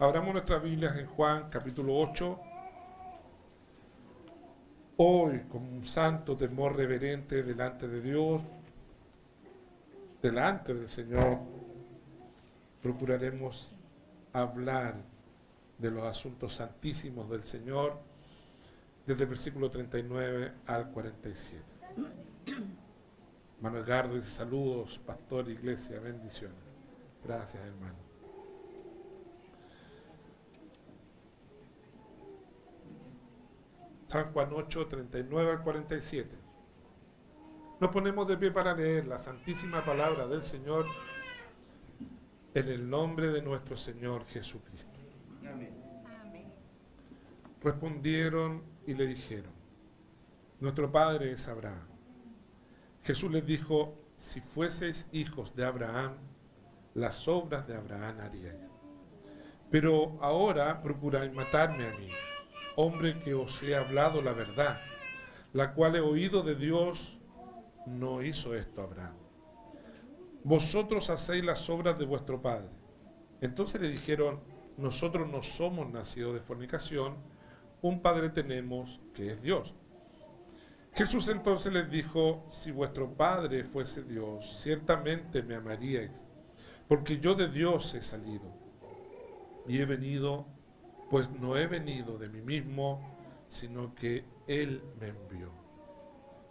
Abramos nuestras Biblias en Juan capítulo 8. Hoy, con un santo temor reverente delante de Dios, delante del Señor, procuraremos hablar de los asuntos santísimos del Señor, desde el versículo 39 al 47. Manuel Gardo dice: saludos, pastor, iglesia, bendiciones. Gracias, hermano. San Juan 8, 39 al 47. Nos ponemos de pie para leer la santísima palabra del Señor en el nombre de nuestro Señor Jesucristo. Amén. Respondieron y le dijeron: nuestro padre es Abraham. Jesús les dijo: si fueseis hijos de Abraham, las obras de Abraham haríais. Pero ahora procuráis matarme a mí, hombre que os he hablado la verdad, la cual he oído de Dios. No hizo esto Abraham. Vosotros hacéis las obras de vuestro padre. Entonces le dijeron: nosotros no somos nacidos de fornicación, un padre tenemos, que es Dios. Jesús entonces les dijo: si vuestro padre fuese Dios, ciertamente me amaríais, porque yo de Dios he salido y he venido, pues no he venido de mí mismo, sino que Él me envió.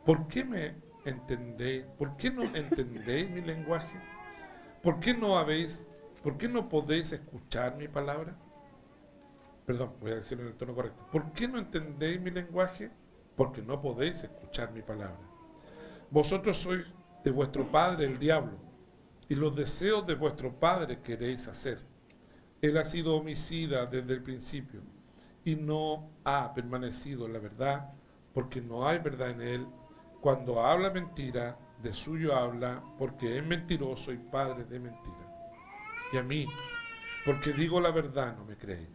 ¿Por qué me entendéis? ¿Por qué no entendéis mi lenguaje? ¿Por qué no podéis escuchar mi palabra? Perdón, voy a decirlo en el tono correcto. ¿Por qué no entendéis mi lenguaje? Porque no podéis escuchar mi palabra. Vosotros sois de vuestro padre el diablo, y los deseos de vuestro padre queréis hacer. Él ha sido homicida desde el principio, y no ha permanecido en la verdad, porque no hay verdad en él. Cuando habla mentira, de suyo habla, porque es mentiroso y padre de mentira. Y a mí, porque digo la verdad, no me creéis.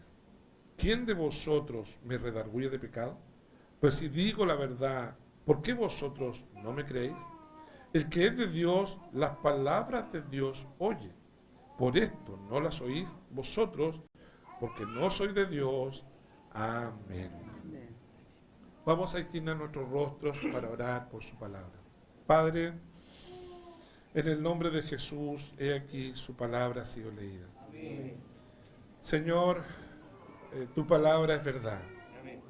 ¿Quién de vosotros me redarguye de pecado? Pues si digo la verdad, ¿por qué vosotros no me creéis? El que es de Dios, las palabras de Dios oye. Por esto no las oís vosotros, porque no sois de Dios. Amén. Vamos a inclinar nuestros rostros para orar por su palabra. Padre, en el nombre de Jesús, he aquí su palabra ha sido leída. Amén. Señor, tu palabra es verdad. Amén.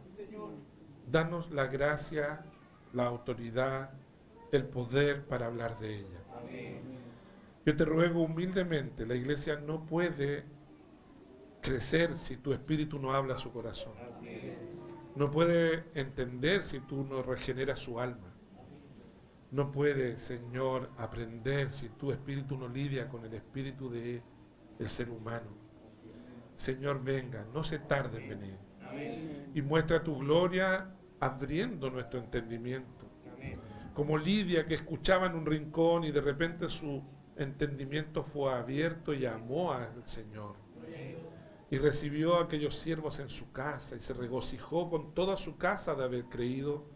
Danos la gracia, la autoridad, el poder para hablar de ella. Amén. Yo te ruego humildemente, la iglesia no puede crecer si tu espíritu no habla a su corazón. Así es. No puede entender si tú no regeneras su alma. No puede, Señor, aprender si tu espíritu no lidia con el espíritu del ser humano. Señor, venga, no se tarde en venir. Amén. Y muestra tu gloria abriendo nuestro entendimiento. Amén. Como Lidia, que escuchaba en un rincón y de repente su entendimiento fue abierto y amó al Señor. Y recibió a aquellos siervos en su casa y se regocijó con toda su casa de haber creído.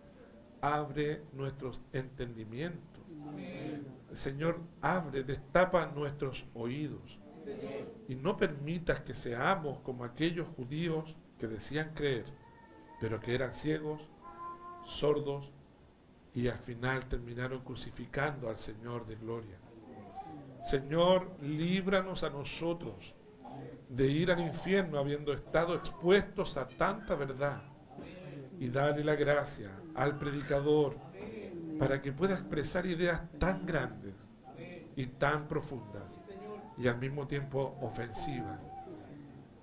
Abre nuestros entendimientos. Amén. Señor, abre, destapa nuestros oídos. Y no permitas que seamos como aquellos judíos que decían creer, pero que eran ciegos, sordos, y al final terminaron crucificando al Señor de gloria. Señor, líbranos a nosotros de ir al infierno habiendo estado expuestos a tanta verdad, y dale la gracia al predicador para que pueda expresar ideas tan grandes y tan profundas y al mismo tiempo ofensivas.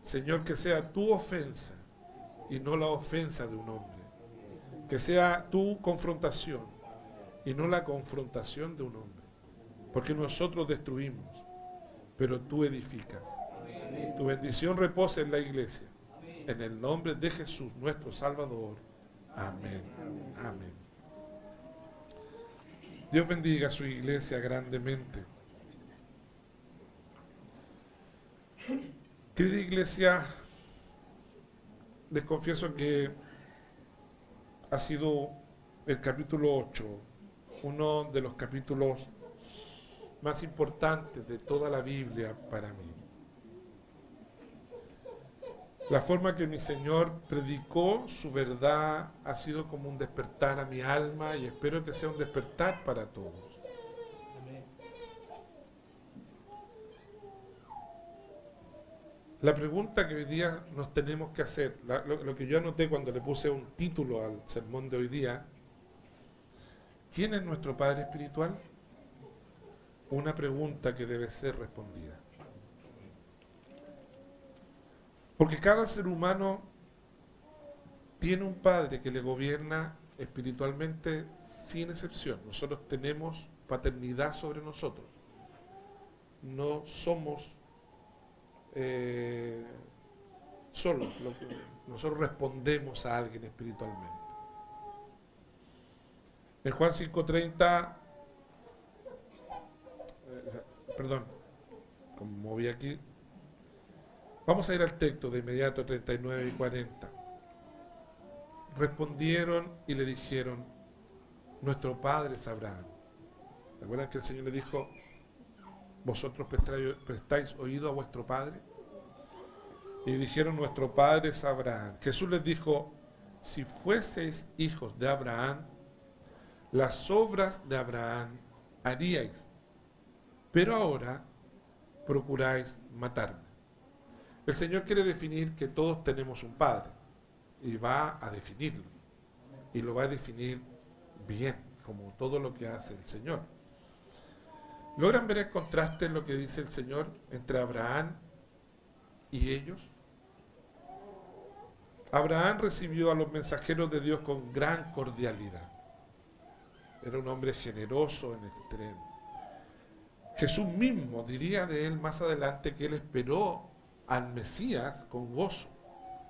Señor, que sea tu ofensa y no la ofensa de un hombre. Que sea tu confrontación y no la confrontación de un hombre. Porque nosotros destruimos, pero tú edificas. Tu bendición reposa en la iglesia. En el nombre de Jesús, nuestro Salvador. Amén. Amén. Dios bendiga a su iglesia grandemente. Querida iglesia, les confieso que ha sido el capítulo 8, uno de los capítulos más importantes de toda la Biblia para mí. La forma que mi Señor predicó su verdad ha sido como un despertar a mi alma y espero que sea un despertar para todos. Amén. La pregunta que hoy día nos tenemos que hacer, lo que yo anoté cuando le puse un título al sermón de hoy día, ¿quién es nuestro Padre Espiritual? Una pregunta que debe ser respondida. Porque cada ser humano tiene un Padre que le gobierna espiritualmente sin excepción. Nosotros tenemos paternidad sobre nosotros. No somos solos. Nosotros respondemos a alguien espiritualmente. En Juan 5:30, perdón, como vi aquí, vamos a ir al texto de inmediato, 39 y 40. Respondieron y le dijeron, nuestro padre es Abraham. ¿Se acuerdan que el Señor le dijo, vosotros prestáis oído a vuestro padre? Y dijeron, nuestro padre es Abraham. Jesús les dijo, si fueseis hijos de Abraham, las obras de Abraham haríais, pero ahora procuráis matarme. El Señor quiere definir que todos tenemos un Padre y va a definirlo y lo va a definir bien, como todo lo que hace el Señor. ¿Logran ver el contraste en lo que dice el Señor entre Abraham y ellos? Abraham recibió a los mensajeros de Dios con gran cordialidad. Era un hombre generoso en extremo. Jesús mismo diría de él más adelante que él esperó al Mesías con gozo.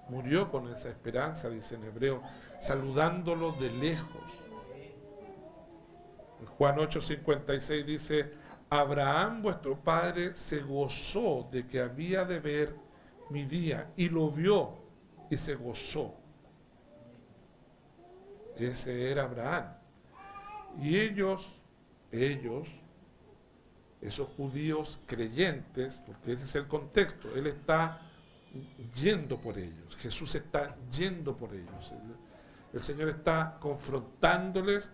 Murió con esa esperanza, dice en hebreo, saludándolo de lejos. En Juan 8:56 dice, Abraham vuestro padre se gozó de que había de ver mi día y lo vio y se gozó. Ese era Abraham. Y ellos, esos judíos creyentes, porque ese es el contexto, él está yendo por ellos, Jesús está yendo por ellos, el Señor está confrontándoles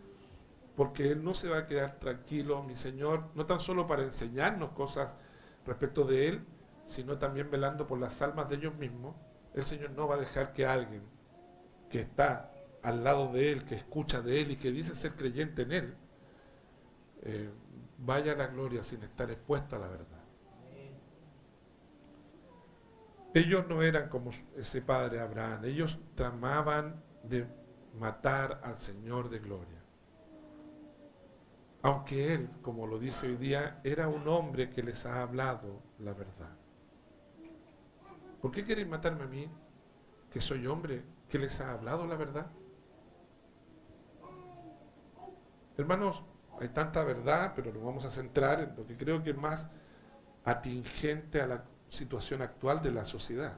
porque Él no se va a quedar tranquilo, mi Señor, no tan solo para enseñarnos cosas respecto de Él, sino también velando por las almas de ellos mismos. El Señor no va a dejar que alguien que está al lado de Él, que escucha de Él y que dice ser creyente en Él, vaya a la gloria sin estar expuesto a la verdad. Ellos no eran como ese padre Abraham, ellos tramaban de matar al Señor de gloria. Aunque Él, como lo dice hoy día, era un hombre que les ha hablado la verdad. ¿Por qué quieren matarme a mí, que soy hombre, que les ha hablado la verdad? Hermanos, hay tanta verdad, pero nos vamos a centrar en lo que creo que es más atingente a la situación actual de la sociedad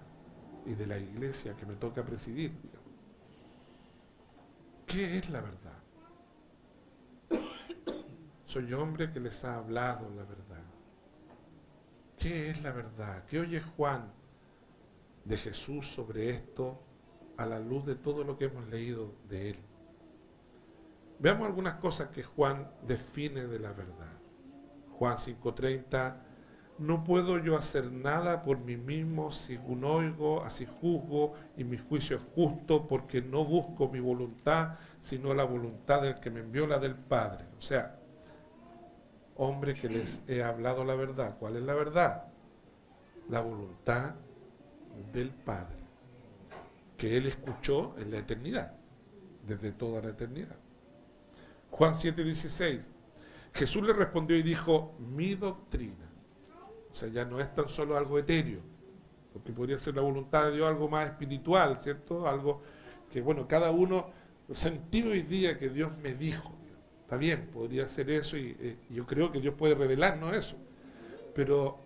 y de la iglesia que me toca presidir, digamos. ¿Qué es la verdad? Soy hombre que les ha hablado la verdad. ¿Qué es la verdad? ¿Qué oye Juan de Jesús sobre esto a la luz de todo lo que hemos leído de él? Veamos algunas cosas que Juan define de la verdad. Juan 5:30, no puedo yo hacer nada por mí mismo, según oigo, así juzgo, y mi juicio es justo, porque no busco mi voluntad, sino la voluntad del que me envió, la del Padre. O sea, hombre que les he hablado la verdad. ¿Cuál es la verdad? La voluntad del Padre, que Él escuchó en la eternidad, desde toda la eternidad. Juan 7:16, Jesús le respondió y dijo, mi doctrina. O sea, ya no es tan solo algo etéreo, porque podría ser la voluntad de Dios algo más espiritual, ¿cierto? Algo que, bueno, cada uno sentí hoy día que Dios me dijo. Está bien, podría ser eso y yo creo que Dios puede revelarnos eso. Pero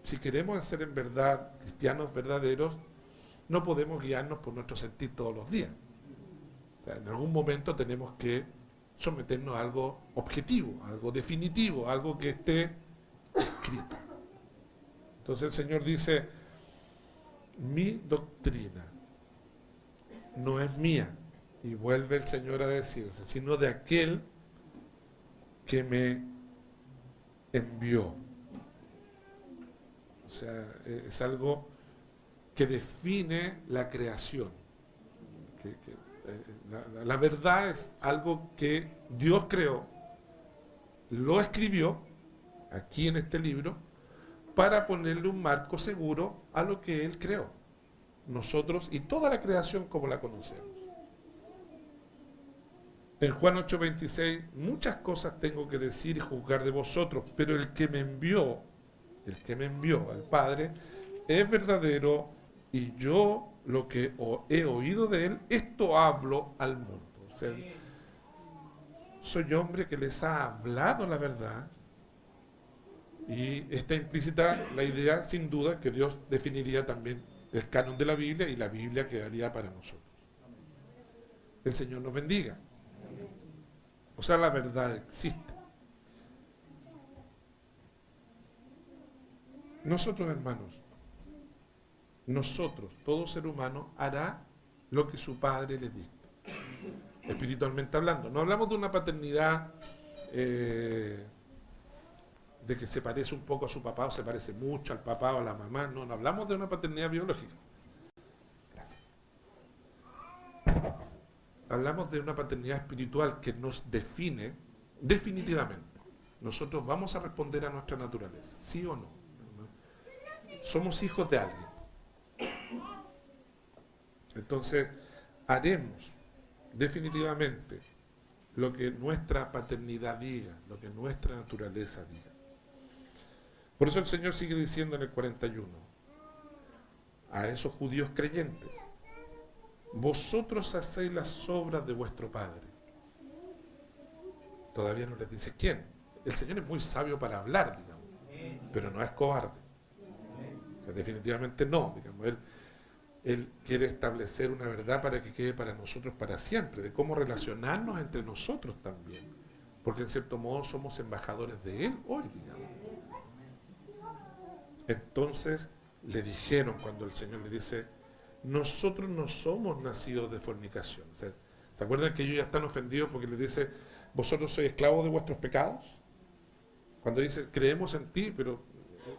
si queremos ser en verdad cristianos verdaderos, no podemos guiarnos por nuestro sentir todos los días. O sea, en algún momento tenemos que someternos a algo objetivo, algo definitivo, algo que esté escrito. Entonces el Señor dice, mi doctrina no es mía, y vuelve el Señor a decir, sino de aquel que me envió. O sea, es algo que define la creación. La verdad es algo que Dios creó, lo escribió aquí en este libro, para ponerle un marco seguro a lo que Él creó, nosotros y toda la creación como la conocemos. En Juan 8:26, muchas cosas tengo que decir y juzgar de vosotros, pero el que me envió al Padre, es verdadero, y yo lo que he oído de Él, esto hablo al mundo. O sea, soy hombre que les ha hablado la verdad, y está implícita la idea, sin duda, que Dios definiría también el canon de la Biblia, y la Biblia quedaría para nosotros. El Señor nos bendiga. O sea, la verdad existe. Nosotros, hermanos, todo ser humano hará lo que su padre le dicta, espiritualmente hablando. No hablamos de una paternidad de que se parece un poco a su papá o se parece mucho al papá o a la mamá. No hablamos de una paternidad biológica. Gracias. Hablamos de una paternidad espiritual que nos define definitivamente. Nosotros vamos a responder a nuestra naturaleza, ¿sí o no? Somos hijos de alguien. Entonces, haremos definitivamente lo que nuestra paternidad diga, lo que nuestra naturaleza diga. Por eso el Señor sigue diciendo en el 41, a esos judíos creyentes, vosotros hacéis las obras de vuestro Padre. Todavía no les dice quién. El Señor es muy sabio para hablar, digamos, pero no es cobarde. O sea, definitivamente no, digamos, Él quiere establecer una verdad para que quede para nosotros para siempre, de cómo relacionarnos entre nosotros también, porque en cierto modo somos embajadores de Él hoy, digamos. Entonces le dijeron, cuando el Señor le dice, nosotros no somos nacidos de fornicación. O sea, ¿se acuerdan que ellos ya están ofendidos porque le dice, vosotros sois esclavos de vuestros pecados? Cuando dice, creemos en ti, pero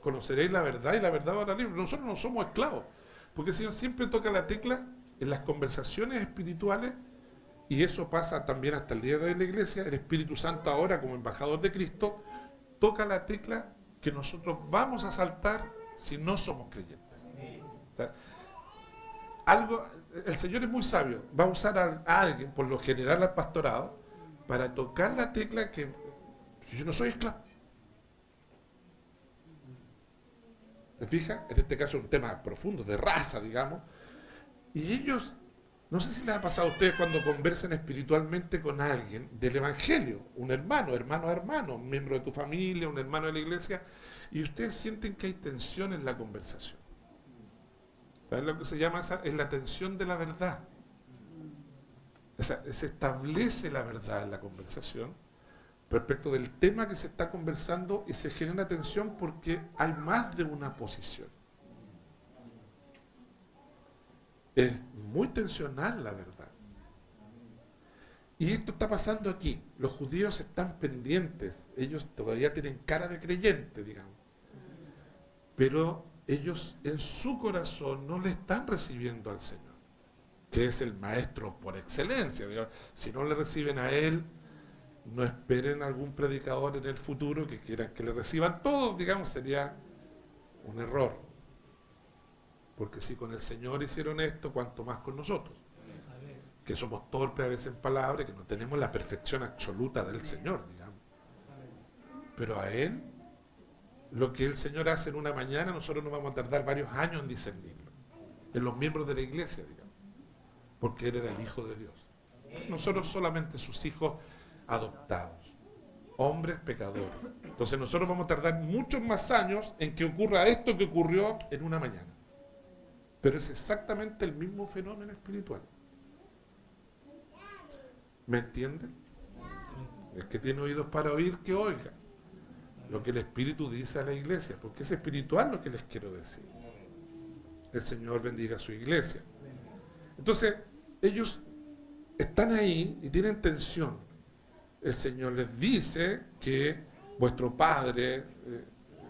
conoceréis la verdad y la verdad os hará libre. Nosotros no somos esclavos, porque el Señor siempre toca la tecla en las conversaciones espirituales, y eso pasa también hasta el día de hoy en la iglesia. El Espíritu Santo ahora, como embajador de Cristo, toca la tecla que nosotros vamos a saltar si no somos creyentes. O sea, el Señor es muy sabio, va a usar a alguien, por lo general al pastorado, para tocar la tecla que yo no soy esclavo. ¿Se fija? En este caso es un tema profundo, de raza, digamos. Y ellos, no sé si les ha pasado a ustedes cuando conversan espiritualmente con alguien del Evangelio, un hermano, un miembro de tu familia, un hermano de la iglesia, y ustedes sienten que hay tensión en la conversación. ¿Saben lo que se llama esa? Es la tensión de la verdad. O sea, se establece la verdad en la conversación respecto del tema que se está conversando, y se genera tensión porque hay más de una posición. Es muy tensional la verdad. Y esto está pasando aquí. Los judíos están pendientes. Ellos todavía tienen cara de creyente, digamos. Pero ellos en su corazón no le están recibiendo al Señor, que es el maestro por excelencia. Digamos. Si no le reciben a Él, no esperen algún predicador en el futuro que quieran que le reciban todos, digamos, sería un error. Porque si con el Señor hicieron esto, cuanto más con nosotros, que somos torpes a veces en palabras, que no tenemos la perfección absoluta del Señor, digamos. Pero a Él, lo que el Señor hace en una mañana, nosotros nos vamos a tardar varios años en discernirlo, en los miembros de la iglesia, digamos, porque Él era el Hijo de Dios. Nosotros solamente sus hijos adoptados, hombres pecadores. Entonces nosotros vamos a tardar muchos más años en que ocurra esto que ocurrió en una mañana. Pero es exactamente el mismo fenómeno espiritual. ¿Me entienden? El que tiene oídos para oír, que oiga lo que el Espíritu dice a la iglesia, porque es espiritual lo que les quiero decir. el Señor bendiga a su iglesia. Entonces, ellos están ahí y tienen tensión. El Señor les dice que vuestro padre,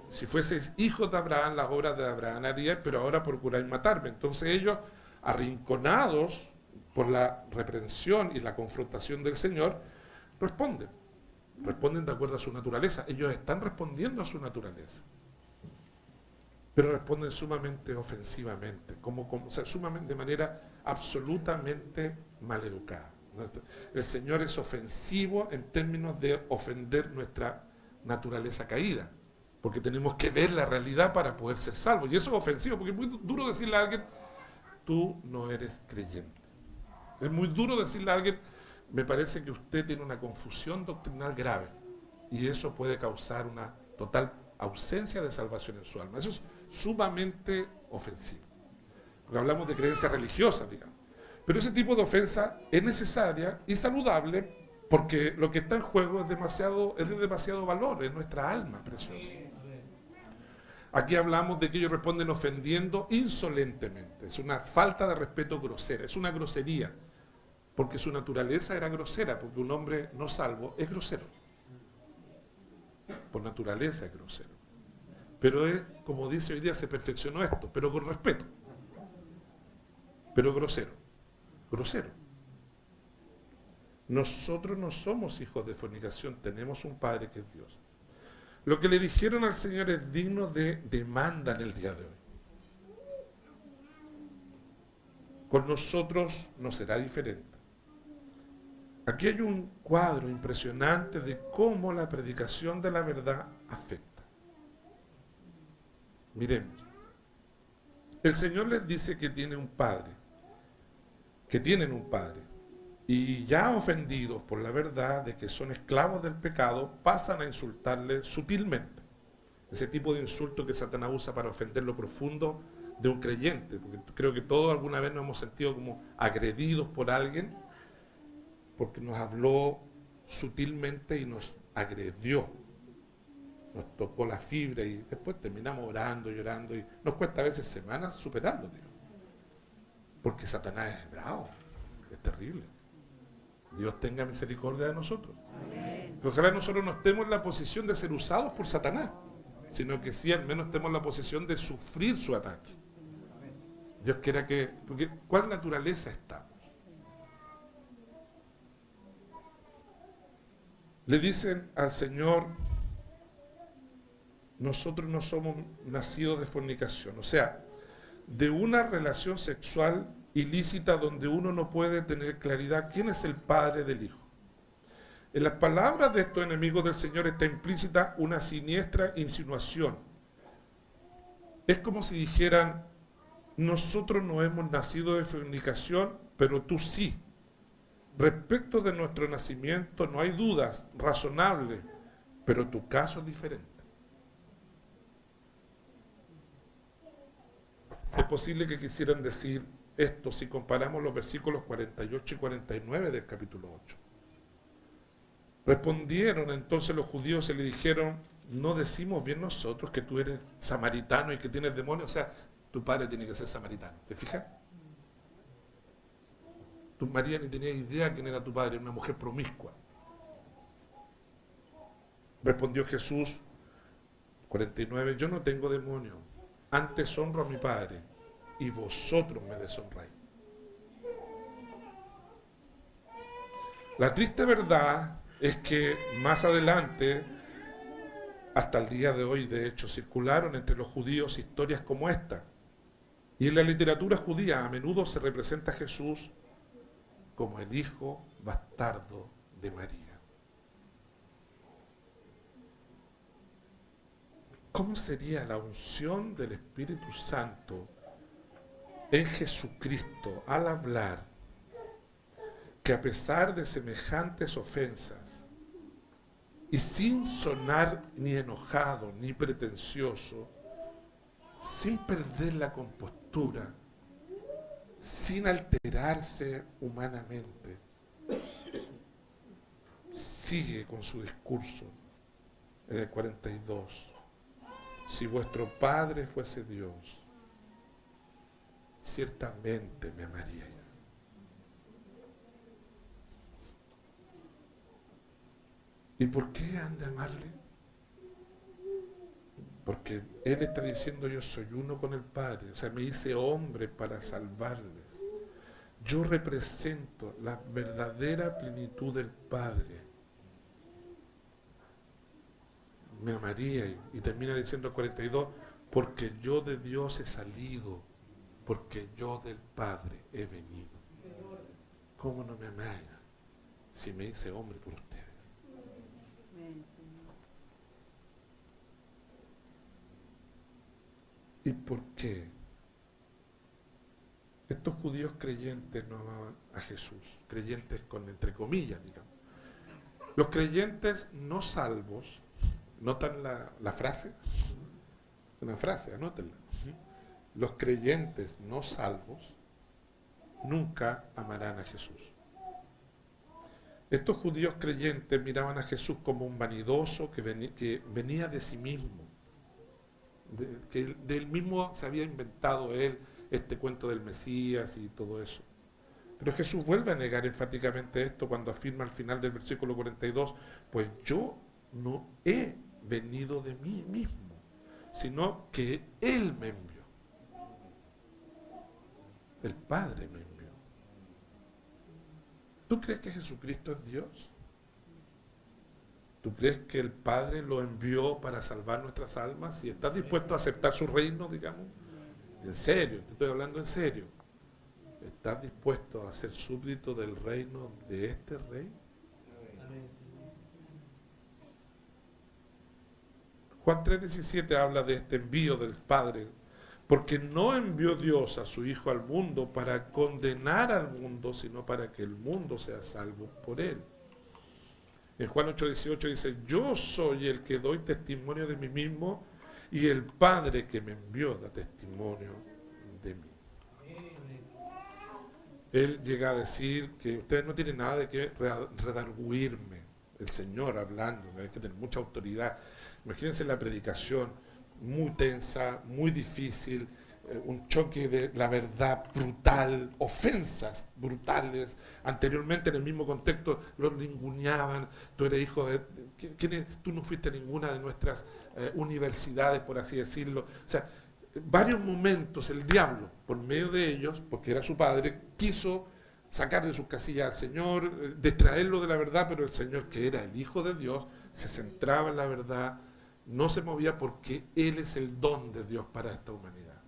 si fueseis hijos de Abraham, las obras de Abraham haríais, pero ahora procuráis matarme. Entonces ellos, arrinconados por la reprensión y la confrontación del Señor, responden. Responden de acuerdo a su naturaleza. Ellos están respondiendo a su naturaleza. Pero responden sumamente ofensivamente, o sea, sumamente, de manera absolutamente maleducada. El Señor es ofensivo en términos de ofender nuestra naturaleza caída, porque tenemos que ver la realidad para poder ser salvos. Y eso es ofensivo, porque es muy duro decirle a alguien, tú no eres creyente. Es muy duro decirle a alguien, me parece que usted tiene una confusión doctrinal grave, y eso puede causar una total ausencia de salvación en su alma. Eso es sumamente ofensivo, porque hablamos de creencias religiosas, digamos. Pero ese tipo de ofensa es necesaria y saludable, porque lo que está en juego es de demasiado valor, es nuestra alma preciosa. Aquí hablamos de que ellos responden ofendiendo insolentemente. Es una falta de respeto grosera, es una grosería, porque su naturaleza era grosera, porque un hombre no salvo es grosero. Por naturaleza es grosero. Pero es, como dice hoy día, se perfeccionó esto, pero con respeto. Pero grosero. Grosero. Nosotros no somos hijos de fornicación, tenemos un Padre que es Dios. Lo que le dijeron al Señor es digno de demanda en el día de hoy. Con nosotros no será diferente. Aquí hay un cuadro impresionante de cómo la predicación de la verdad afecta. Miremos. El Señor les dice que tiene un Padre, que tienen un Padre, y ya ofendidos por la verdad de que son esclavos del pecado, pasan a insultarle sutilmente. Ese tipo de insulto que Satanás usa para ofender lo profundo de un creyente, porque creo que todos alguna vez nos hemos sentido como agredidos por alguien, porque nos habló sutilmente y nos agredió, nos tocó la fibra y después terminamos orando, llorando, y nos cuesta a veces semanas superarlo, digo. Porque Satanás es bravo, es terrible. Dios tenga misericordia de nosotros. Amén. Ojalá nosotros no estemos en la posición de ser usados por Satanás, sino que sí al menos estemos en la posición de sufrir su ataque. Dios quiera que... Porque ¿cuál naturaleza estamos? Le dicen al Señor, nosotros no somos nacidos de fornicación, o sea, de una relación sexual ilícita donde uno no puede tener claridad quién es el padre del hijo. En las palabras de estos enemigos del Señor está implícita una siniestra insinuación. Es como si dijeran, nosotros no hemos nacido de fornicación, pero tú sí. Respecto de nuestro nacimiento no hay dudas razonables, pero tu caso es diferente. Es posible que quisieran decir esto si comparamos los versículos 48 y 49 del capítulo 8. Respondieron entonces los judíos y le dijeron, ¿no decimos bien nosotros que tú eres samaritano y que tienes demonios? O sea, tu padre tiene que ser samaritano. ¿Se fijan? Tu María ni tenía idea quién era tu padre, era una mujer promiscua. Respondió Jesús, 49, yo no tengo demonio, antes honro a mi Padre y vosotros me deshonráis. La triste verdad es que más adelante, hasta el día de hoy, de hecho, circularon entre los judíos historias como esta. Y en la literatura judía a menudo se representa a Jesús como el hijo bastardo de María. ¿Cómo sería la unción del Espíritu Santo en Jesucristo al hablar que a pesar de semejantes ofensas y sin sonar ni enojado ni pretencioso, sin perder la compostura, sin alterarse humanamente, sigue con su discurso en el 42. Si vuestro Padre fuese Dios, ciertamente me amaríais. ¿Y por qué han de amarle? Porque Él está diciendo, yo soy uno con el Padre, o sea, me hice hombre para salvarles. Yo represento la verdadera plenitud del Padre. Me amaría, y termina diciendo el 42, porque yo de Dios he salido, porque yo del Padre he venido. ¿Cómo no me amáis si me hice hombre por ustedes? ¿Y por qué? Estos judíos creyentes no amaban a Jesús, creyentes con entre comillas, digamos. Los creyentes no salvos, ¿notan la frase? Una frase, anótenla. Los creyentes no salvos nunca amarán a Jesús. Estos judíos creyentes miraban a Jesús como un vanidoso que venía de sí mismo, que de él mismo se había inventado él este cuento del Mesías y todo eso. Pero Jesús vuelve a negar enfáticamente esto cuando afirma al final del versículo 42, pues yo no he venido de mí mismo, sino que Él me envió. El Padre me envió. ¿Tú crees que Jesucristo es Dios? ¿Tú crees que el Padre lo envió para salvar nuestras almas? ¿Y estás dispuesto a aceptar su reino, digamos? En serio, te estoy hablando en serio. ¿Estás dispuesto a ser súbdito del reino de este rey? Juan 3:17 habla de este envío del Padre, porque no envió Dios a su Hijo al mundo para condenar al mundo, sino para que el mundo sea salvo por él. En Juan 8:18 dice, yo soy el que doy testimonio de mí mismo y el Padre que me envió da testimonio de mí. Él llega a decir que ustedes no tienen nada de que redarguirme. El Señor hablando, hay que tener mucha autoridad. Imagínense la predicación, muy tensa, muy difícil, un choque de la verdad brutal, ofensas brutales. Anteriormente en el mismo contexto los ninguneaban, tú eres hijo de... tú no fuiste a ninguna de nuestras universidades, por así decirlo. O sea, varios momentos el diablo, por medio de ellos, porque era su padre, quiso sacar de sus casillas al Señor, distraerlo de la verdad, pero el Señor, que era el Hijo de Dios, se centraba en la verdad, no se movía porque Él es el don de Dios para esta humanidad.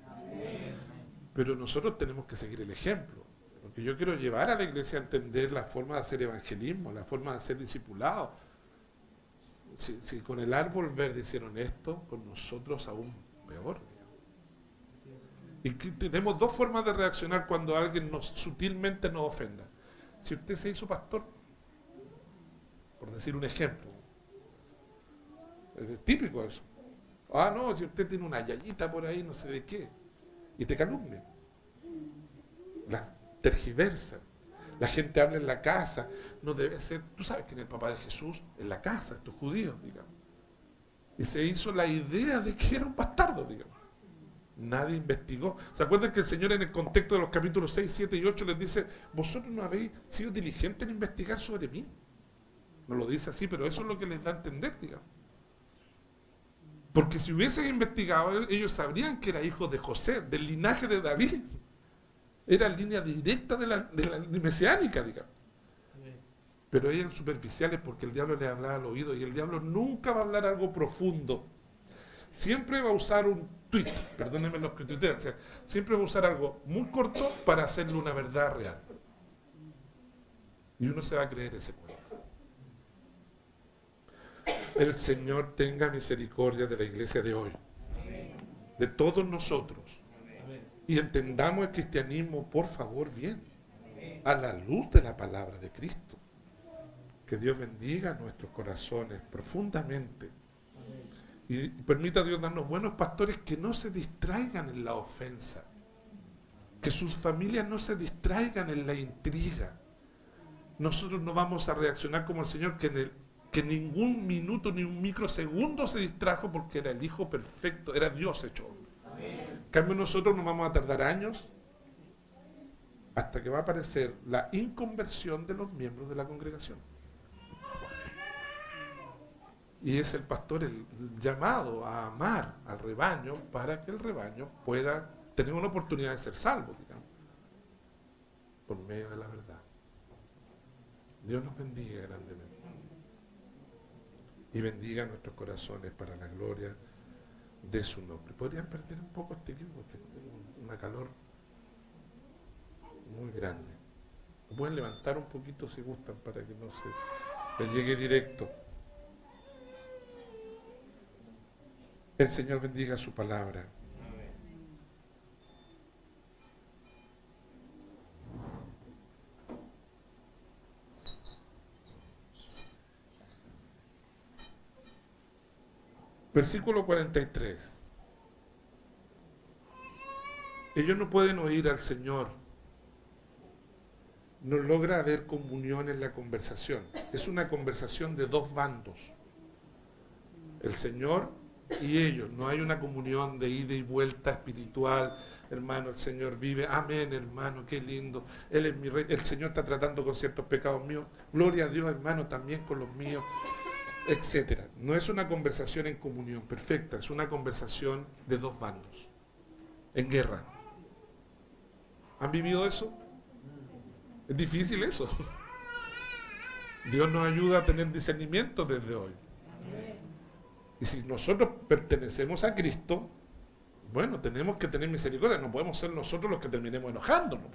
Pero nosotros tenemos que seguir el ejemplo, porque yo quiero llevar a la iglesia a entender la forma de hacer evangelismo, la forma de hacer discipulado. Si con el árbol verde hicieron esto, con nosotros aún peor. Y tenemos dos formas de reaccionar cuando alguien sutilmente nos ofenda. Si usted se hizo pastor, por decir un ejemplo, es típico eso. Ah, no, si usted tiene una yayita por ahí, no sé de qué, y te calumnia. Las tergiversan. La gente habla en la casa, no debe ser, tú sabes quién es el papá de Jesús, en la casa, estos judíos, digamos. Y se hizo la idea de que era un bastardo, digamos. Nadie investigó. ¿Se acuerdan que el Señor en el contexto de los capítulos 6, 7 y 8 les dice, vosotros no habéis sido diligentes en investigar sobre mí? No lo dice así, pero eso es lo que les da a entender, digamos. Porque si hubiesen investigado, ellos sabrían que era hijo de José, del linaje de David. Era línea directa de la mesiánica, digamos. Pero ellos eran superficiales porque el diablo les hablaba al oído y el diablo nunca va a hablar algo profundo. Siempre va a usar un tweet, perdónenme los que tuitean, o sea, siempre va a usar algo muy corto para hacerle una verdad real. Y uno se va a creer ese cuento. El Señor tenga misericordia de la iglesia de hoy, de todos nosotros, y entendamos el cristianismo, por favor, bien, a la luz de la palabra de Cristo. Que Dios bendiga nuestros corazones profundamente. Y permita a Dios darnos buenos pastores que no se distraigan en la ofensa. Que sus familias no se distraigan en la intriga. Nosotros no vamos a reaccionar como el Señor, que ningún minuto ni un microsegundo se distrajo porque era el Hijo perfecto, era Dios hecho hombre. En cambio nosotros nos vamos a tardar años hasta que va a aparecer la inconversión de los miembros de la congregación. Y es el pastor el llamado a amar al rebaño para que el rebaño pueda tener una oportunidad de ser salvo, digamos, por medio de la verdad. Dios nos bendiga grandemente. Y bendiga nuestros corazones para la gloria de su nombre. Podrían perder un poco este equipo porque tengo una calor muy grande. Pueden levantar un poquito si gustan para que no se les llegue directo. El Señor bendiga su palabra. Versículo 43. Ellos no pueden oír al Señor. No logra haber comunión en la conversación. Es una conversación de dos bandos. El Señor y ellos. No hay una comunión de ida y vuelta espiritual. Hermano, el Señor vive. Amén, hermano, qué lindo. Él es mi rey. El Señor está tratando con ciertos pecados míos. Gloria a Dios, hermano, también con los míos. Etcétera. No es una conversación en comunión perfecta, es una conversación de dos bandos, en guerra. ¿Han vivido eso? Es difícil eso. Dios nos ayuda a tener discernimiento desde hoy. Y si nosotros pertenecemos a Cristo, bueno, tenemos que tener misericordia, no podemos ser nosotros los que terminemos enojándonos.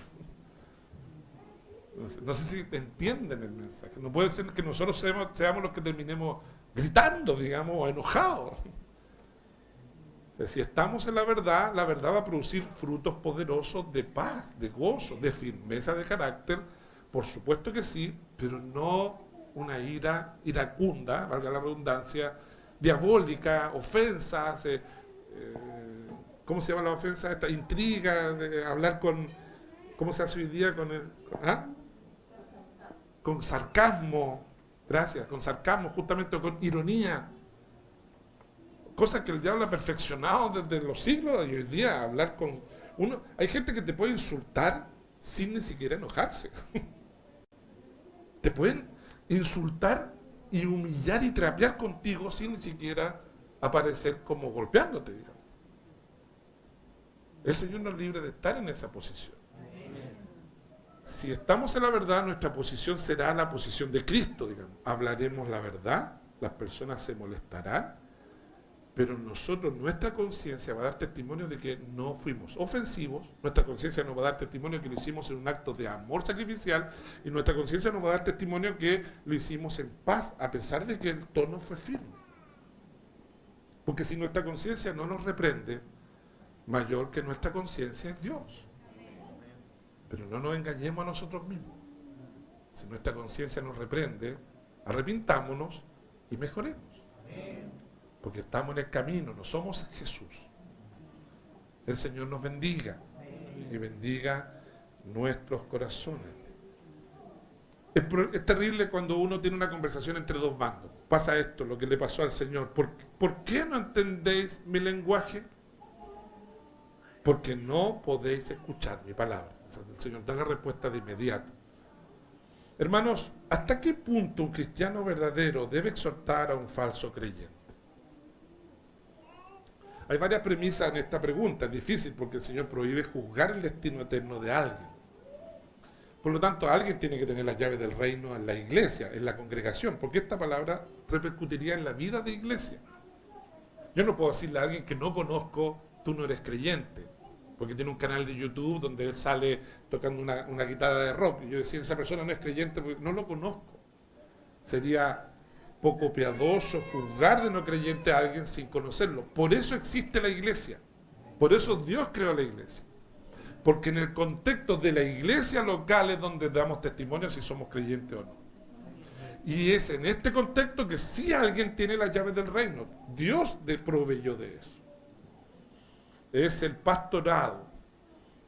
No sé si entienden el mensaje. No puede ser que nosotros seamos los que terminemos gritando, digamos, o enojados. Si estamos en la verdad va a producir frutos poderosos de paz, de gozo, de firmeza de carácter. Por supuesto que sí, pero no una ira iracunda, valga la redundancia, diabólica, ofensas, ¿cómo se llama la ofensa? Esta intriga, de hablar con, ¿cómo se hace hoy día con el... con sarcasmo, gracias, con sarcasmo, justamente con ironía, cosas que el diablo ha perfeccionado desde los siglos, y hoy día hablar con uno, hay gente que te puede insultar sin ni siquiera enojarse. Te pueden insultar y humillar y trapear contigo sin ni siquiera aparecer como golpeándote, digamos. El Señor nos libre de estar en esa posición. Si estamos en la verdad, nuestra posición será la posición de Cristo, digamos. Hablaremos la verdad, las personas se molestarán, pero nosotros, nuestra conciencia va a dar testimonio de que no fuimos ofensivos, nuestra conciencia nos va a dar testimonio que lo hicimos en un acto de amor sacrificial, y nuestra conciencia nos va a dar testimonio que lo hicimos en paz, a pesar de que el tono fue firme. Porque si nuestra conciencia no nos reprende, mayor que nuestra conciencia es Dios. Pero no nos engañemos a nosotros mismos. Si nuestra conciencia nos reprende, arrepintámonos y mejoremos. Porque estamos en el camino, no somos Jesús. El Señor nos bendiga y bendiga nuestros corazones. Es terrible cuando uno tiene una conversación entre dos bandos. Pasa esto, lo que le pasó al Señor. ¿Por qué no entendéis mi lenguaje? Porque no podéis escuchar mi palabra. El Señor da la respuesta de inmediato. Hermanos, ¿hasta qué punto un cristiano verdadero debe exhortar a un falso creyente? Hay varias premisas en esta pregunta. Es difícil porque el Señor prohíbe juzgar el destino eterno de alguien. Por lo tanto, alguien tiene que tener las llaves del reino en la iglesia, en la congregación, porque esta palabra repercutiría en la vida de iglesia. Yo no puedo decirle a alguien que no conozco, tú no eres creyente, porque tiene un canal de YouTube donde él sale tocando una guitarra de rock. Y yo decía, esa persona no es creyente porque no lo conozco. Sería poco piadoso juzgar de no creyente a alguien sin conocerlo. Por eso existe la iglesia. Por eso Dios creó la iglesia. Porque en el contexto de la iglesia local es donde damos testimonio si somos creyentes o no. Y es en este contexto que sí alguien tiene las llaves del reino. Dios proveyó de eso. Es el pastorado,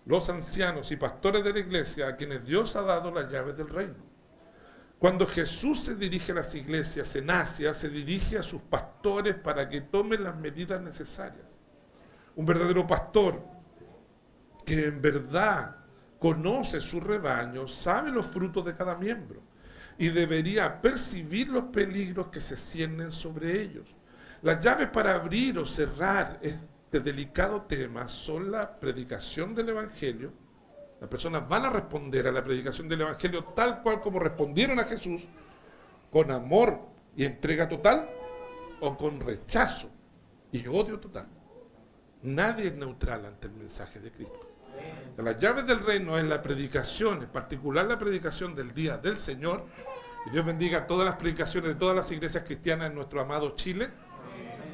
los ancianos y pastores de la iglesia a quienes Dios ha dado las llaves del reino. Cuando Jesús se dirige a las iglesias en Asia, se dirige a sus pastores para que tomen las medidas necesarias. Un verdadero pastor que en verdad conoce su rebaño, sabe los frutos de cada miembro y debería percibir los peligros que se ciernen sobre ellos. Las llaves para abrir o cerrar este delicado tema son la predicación del Evangelio. Las personas van a responder a la predicación del Evangelio tal cual como respondieron a Jesús, con amor y entrega total, o con rechazo y odio total. Nadie es neutral ante el mensaje de Cristo. Las llaves del reino es la predicación, en particular la predicación del día del Señor. Y Dios bendiga todas las predicaciones de todas las iglesias cristianas en nuestro amado Chile,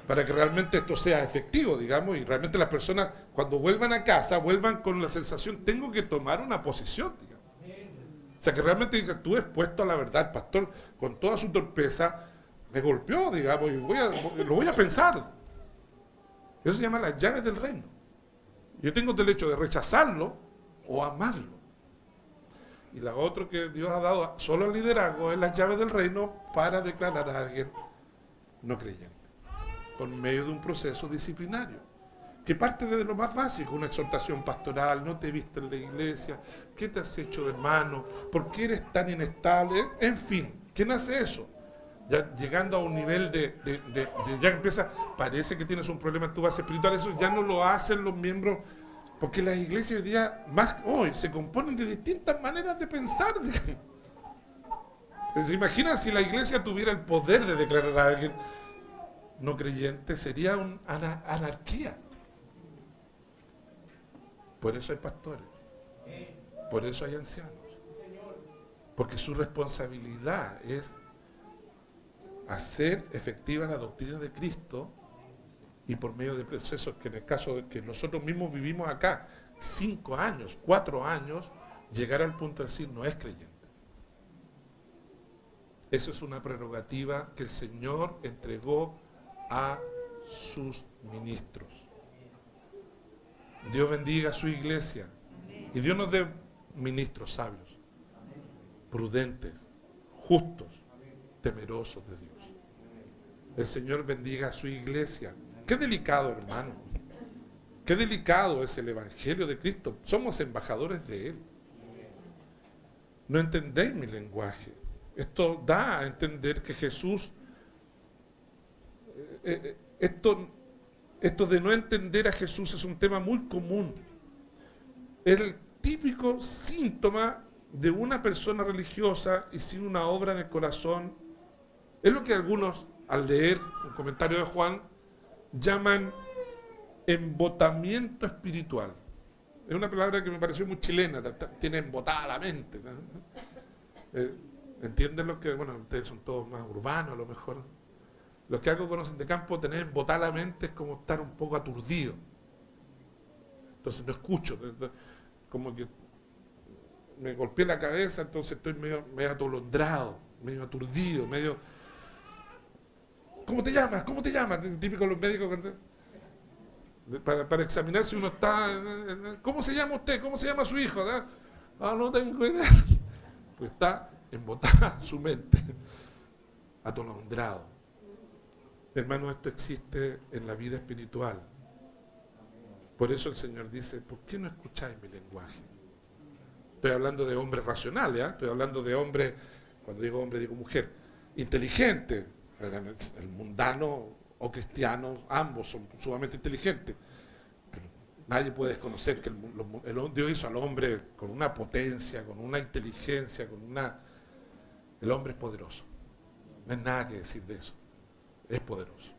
para que realmente esto sea efectivo, digamos, y realmente las personas cuando vuelvan a casa, vuelvan con la sensación, tengo que tomar una posición, digamos. O sea, que realmente dice, tú expuesto a la verdad, el pastor con toda su torpeza me golpeó, digamos, y lo voy a pensar. Eso se llama las llaves del reino. Yo tengo el derecho de rechazarlo o amarlo. Y la otra que Dios ha dado solo al liderazgo es las llaves del reino para declarar a alguien no creyente, por medio de un proceso disciplinario, que parte desde lo más básico, una exhortación pastoral, no te he visto en la iglesia, ¿qué te has hecho de hermano? ¿Por qué eres tan inestable? En fin, ¿quién hace eso? Ya llegando a un nivel ya empieza, parece que tienes un problema en tu base espiritual, eso ya no lo hacen los miembros, porque las iglesias hoy día, más hoy, se componen de distintas maneras de pensar. ¿Se imaginan si la iglesia tuviera el poder de declarar a alguien no creyente? Sería una anarquía. Por eso hay pastores, por eso hay ancianos, porque su responsabilidad es hacer efectiva la doctrina de Cristo, y por medio de procesos que en el caso de que nosotros mismos vivimos acá, 5 años, 4 años, llegar al punto de decir no es creyente. Eso es una prerrogativa que el Señor entregó a sus ministros. Dios bendiga a su iglesia y Dios nos dé ministros sabios, prudentes, justos, temerosos de Dios. El Señor bendiga a su iglesia. Qué delicado, hermano. Qué delicado es el Evangelio de Cristo. Somos embajadores de Él. No entendéis mi lenguaje. Esto da a entender que Jesús, esto de no entender a Jesús es un tema muy común. Es el típico síntoma de una persona religiosa y sin una obra en el corazón. Es lo que algunos, al leer un comentario de Juan, llaman embotamiento espiritual. Es una palabra que me pareció muy chilena, tiene embotada la mente, ¿no? ¿Entienden lo que? Bueno, ustedes son todos más urbanos a lo mejor. Los que algo conocen de campo, tener embotada la mente es como estar un poco aturdido. Entonces no escucho, como que me golpeé la cabeza, entonces estoy medio atolondrado, medio aturdido, medio... ¿Cómo te llamas? ¿Cómo te llamas? Típico de los médicos para examinar si uno está... ¿Cómo se llama usted? ¿Cómo se llama su hijo? No tengo idea. Pues está embotada su mente, atolondrado. Hermano, esto existe en la vida espiritual. Por eso el Señor dice, ¿por qué no escucháis mi lenguaje? Estoy hablando de hombres racionales, ¿eh? Estoy hablando de hombres, cuando digo hombre digo mujer, inteligentes. El mundano o cristiano, ambos son sumamente inteligentes. Pero nadie puede desconocer que Dios hizo al hombre con una potencia, con una inteligencia, el hombre es poderoso. No hay nada que decir de eso. Es poderoso.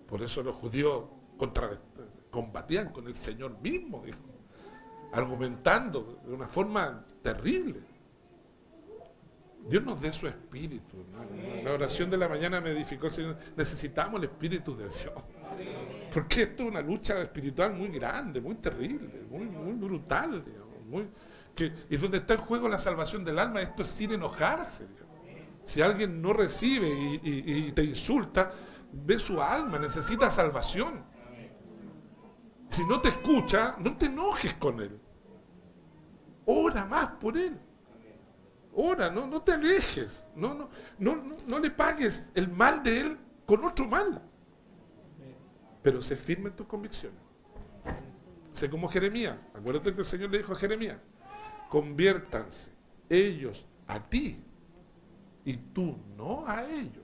Por eso los judíos combatían con el Señor mismo, dijo, argumentando de una forma terrible. Dios nos dé su espíritu, ¿no? La oración de la mañana me edificó el Señor. Necesitamos el espíritu de Dios. Porque esto es una lucha espiritual muy grande, muy terrible, muy brutal, digamos, y donde está en juego la salvación del alma, esto es sin enojarse, digamos. Si alguien no recibe y te insulta, ve su alma, necesita salvación. Si no te escucha, no te enojes con él. Ora más por él. Ora, no te alejes. No le pagues el mal de él con otro mal. Pero sé firme en tus convicciones. sé como Jeremías. Acuérdate que el Señor le dijo a Jeremías, conviértanse ellos a ti y tú no a ellos.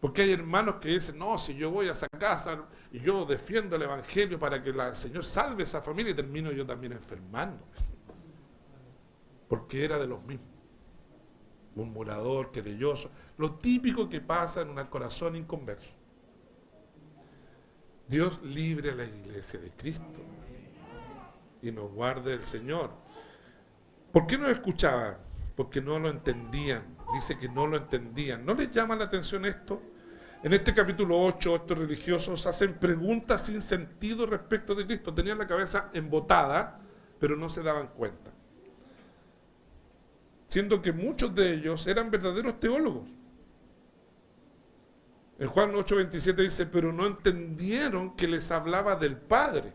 Porque hay hermanos que dicen, no, si yo voy a esa casa y yo defiendo el evangelio para que el Señor salve esa familia, y termino yo también enfermándome. Porque era de los mismos. Murmurador, querelloso, lo típico que pasa en un corazón inconverso. Dios libre a la iglesia de Cristo y nos guarde el Señor. ¿Por qué no escuchaban? Porque no lo entendían. Dice que no lo entendían. ¿No les llama la atención esto? En este capítulo 8, estos religiosos hacen preguntas sin sentido respecto de Cristo. Tenían la cabeza embotada, pero no se daban cuenta. Siendo que muchos de ellos eran verdaderos teólogos. En Juan 8:27 dice, pero no entendieron que les hablaba del Padre.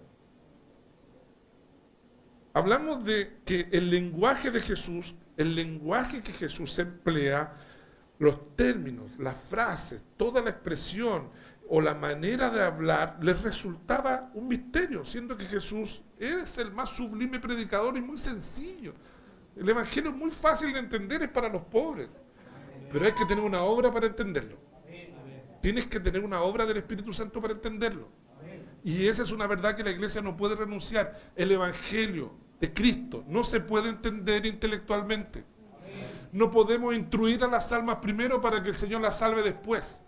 Hablamos de que el lenguaje de Jesús, el lenguaje que Jesús emplea, los términos, las frases, toda la expresión o la manera de hablar, les resultaba un misterio, siendo que Jesús es el más sublime predicador y muy sencillo. El evangelio es muy fácil de entender, es para los pobres, pero hay que tener una obra para entenderlo. Tienes que tener una obra del Espíritu Santo para entenderlo. Y esa es una verdad que la iglesia no puede renunciar. El evangelio de Cristo no se puede entender intelectualmente. No podemos instruir a las almas primero para que el Señor las salve después.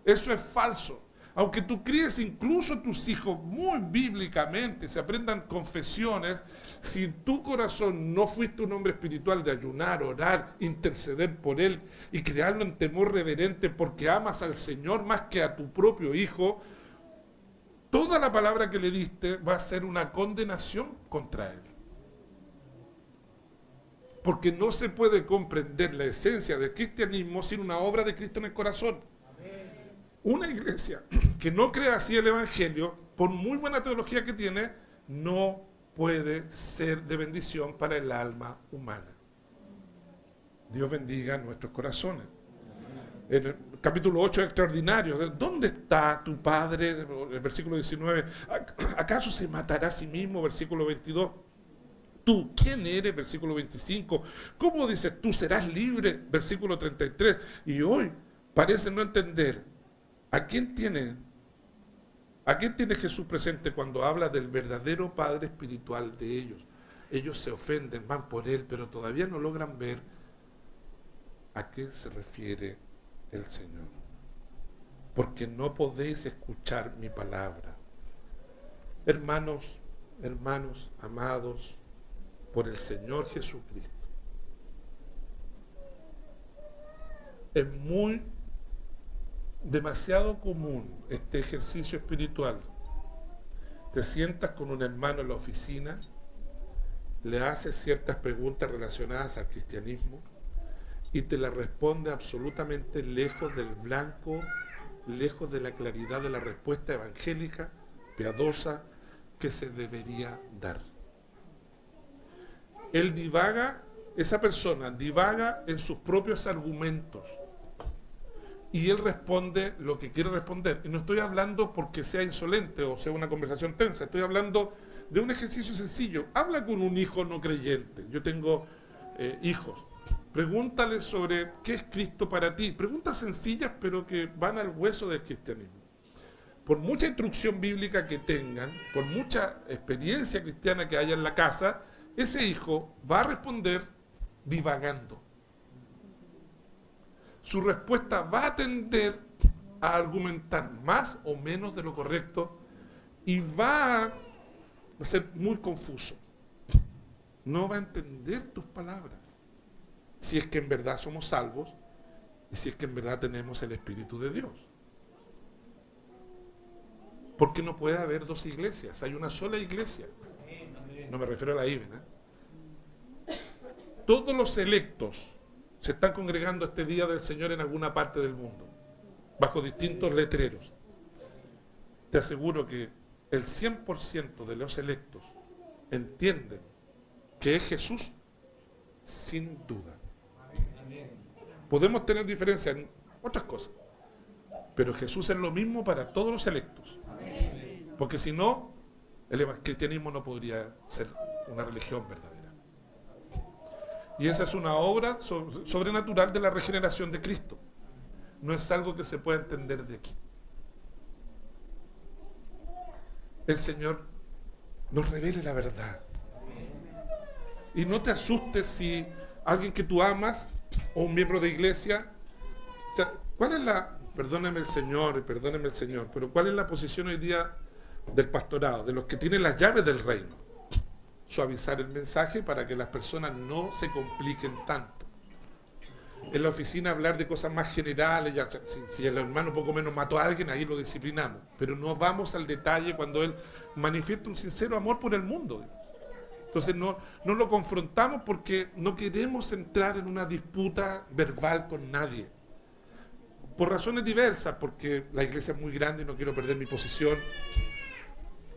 Eso es falso. Aunque tú críes incluso a tus hijos muy bíblicamente, se aprendan confesiones, si en tu corazón no fuiste un hombre espiritual de ayunar, orar, interceder por él y crearlo en temor reverente porque amas al Señor más que a tu propio hijo, toda la palabra que le diste va a ser una condenación contra él. Porque no se puede comprender la esencia del cristianismo sin una obra de Cristo en el corazón. Una iglesia que no crea así el evangelio, por muy buena teología que tiene, no puede ser de bendición para el alma humana. Dios bendiga nuestros corazones. En el capítulo 8 es extraordinario. ¿Dónde está tu padre? El versículo 19. ¿Acaso se matará a sí mismo? Versículo 22. ¿Tú quién eres? Versículo 25. ¿Cómo dices tú serás libre? Versículo 33. Y hoy parece no entender ¿a quién tiene Jesús presente cuando habla del verdadero Padre espiritual de ellos? Ellos se ofenden, van por Él, pero todavía no logran ver a qué se refiere el Señor. Porque no podéis escuchar mi palabra. Hermanos, amados por el Señor Jesucristo, es demasiado común este ejercicio espiritual. Te sientas con un hermano en la oficina, le haces ciertas preguntas relacionadas al cristianismo y te la responde absolutamente lejos del blanco, lejos de la claridad de la respuesta evangélica, piadosa, que se debería dar. Él divaga, esa persona divaga en sus propios argumentos. Y él responde lo que quiere responder. Y no estoy hablando porque sea insolente o sea una conversación tensa. Estoy hablando de un ejercicio sencillo. Habla con un hijo no creyente. Yo tengo hijos. Pregúntale sobre qué es Cristo para ti. Preguntas sencillas pero que van al hueso del cristianismo. Por mucha instrucción bíblica que tengan, por mucha experiencia cristiana que haya en la casa, ese hijo va a responder divagando. Su respuesta va a tender a argumentar más o menos de lo correcto y va a ser muy confuso. No va a entender tus palabras. Si es que en verdad somos salvos y si es que en verdad tenemos el Espíritu de Dios. Porque no puede haber dos iglesias, hay una sola iglesia. No me refiero a la IBEN. Todos los electos se están congregando este día del Señor en alguna parte del mundo, bajo distintos letreros. Te aseguro que el 100% de los electos entienden que es Jesús, sin duda. Podemos tener diferencias en otras cosas, pero Jesús es lo mismo para todos los electos. Porque si no, el cristianismo no podría ser una religión verdadera. Y esa es una obra sobrenatural de la regeneración de Cristo. No es algo que se pueda entender de aquí. El Señor nos revele la verdad. Y no te asustes si alguien que tú amas o un miembro de iglesia, o sea, ¿cuál es la, perdóneme el Señor, pero cuál es la posición hoy día del pastorado, de los que tienen las llaves del reino? Suavizar el mensaje para que las personas no se compliquen tanto. En la oficina hablar de cosas más generales, ya, si el hermano poco menos mató a alguien, ahí lo disciplinamos, pero no vamos al detalle cuando él manifiesta un sincero amor por el mundo. Entonces no lo confrontamos porque no queremos entrar en una disputa verbal con nadie. Por razones diversas, porque la iglesia es muy grande y no quiero perder mi posición,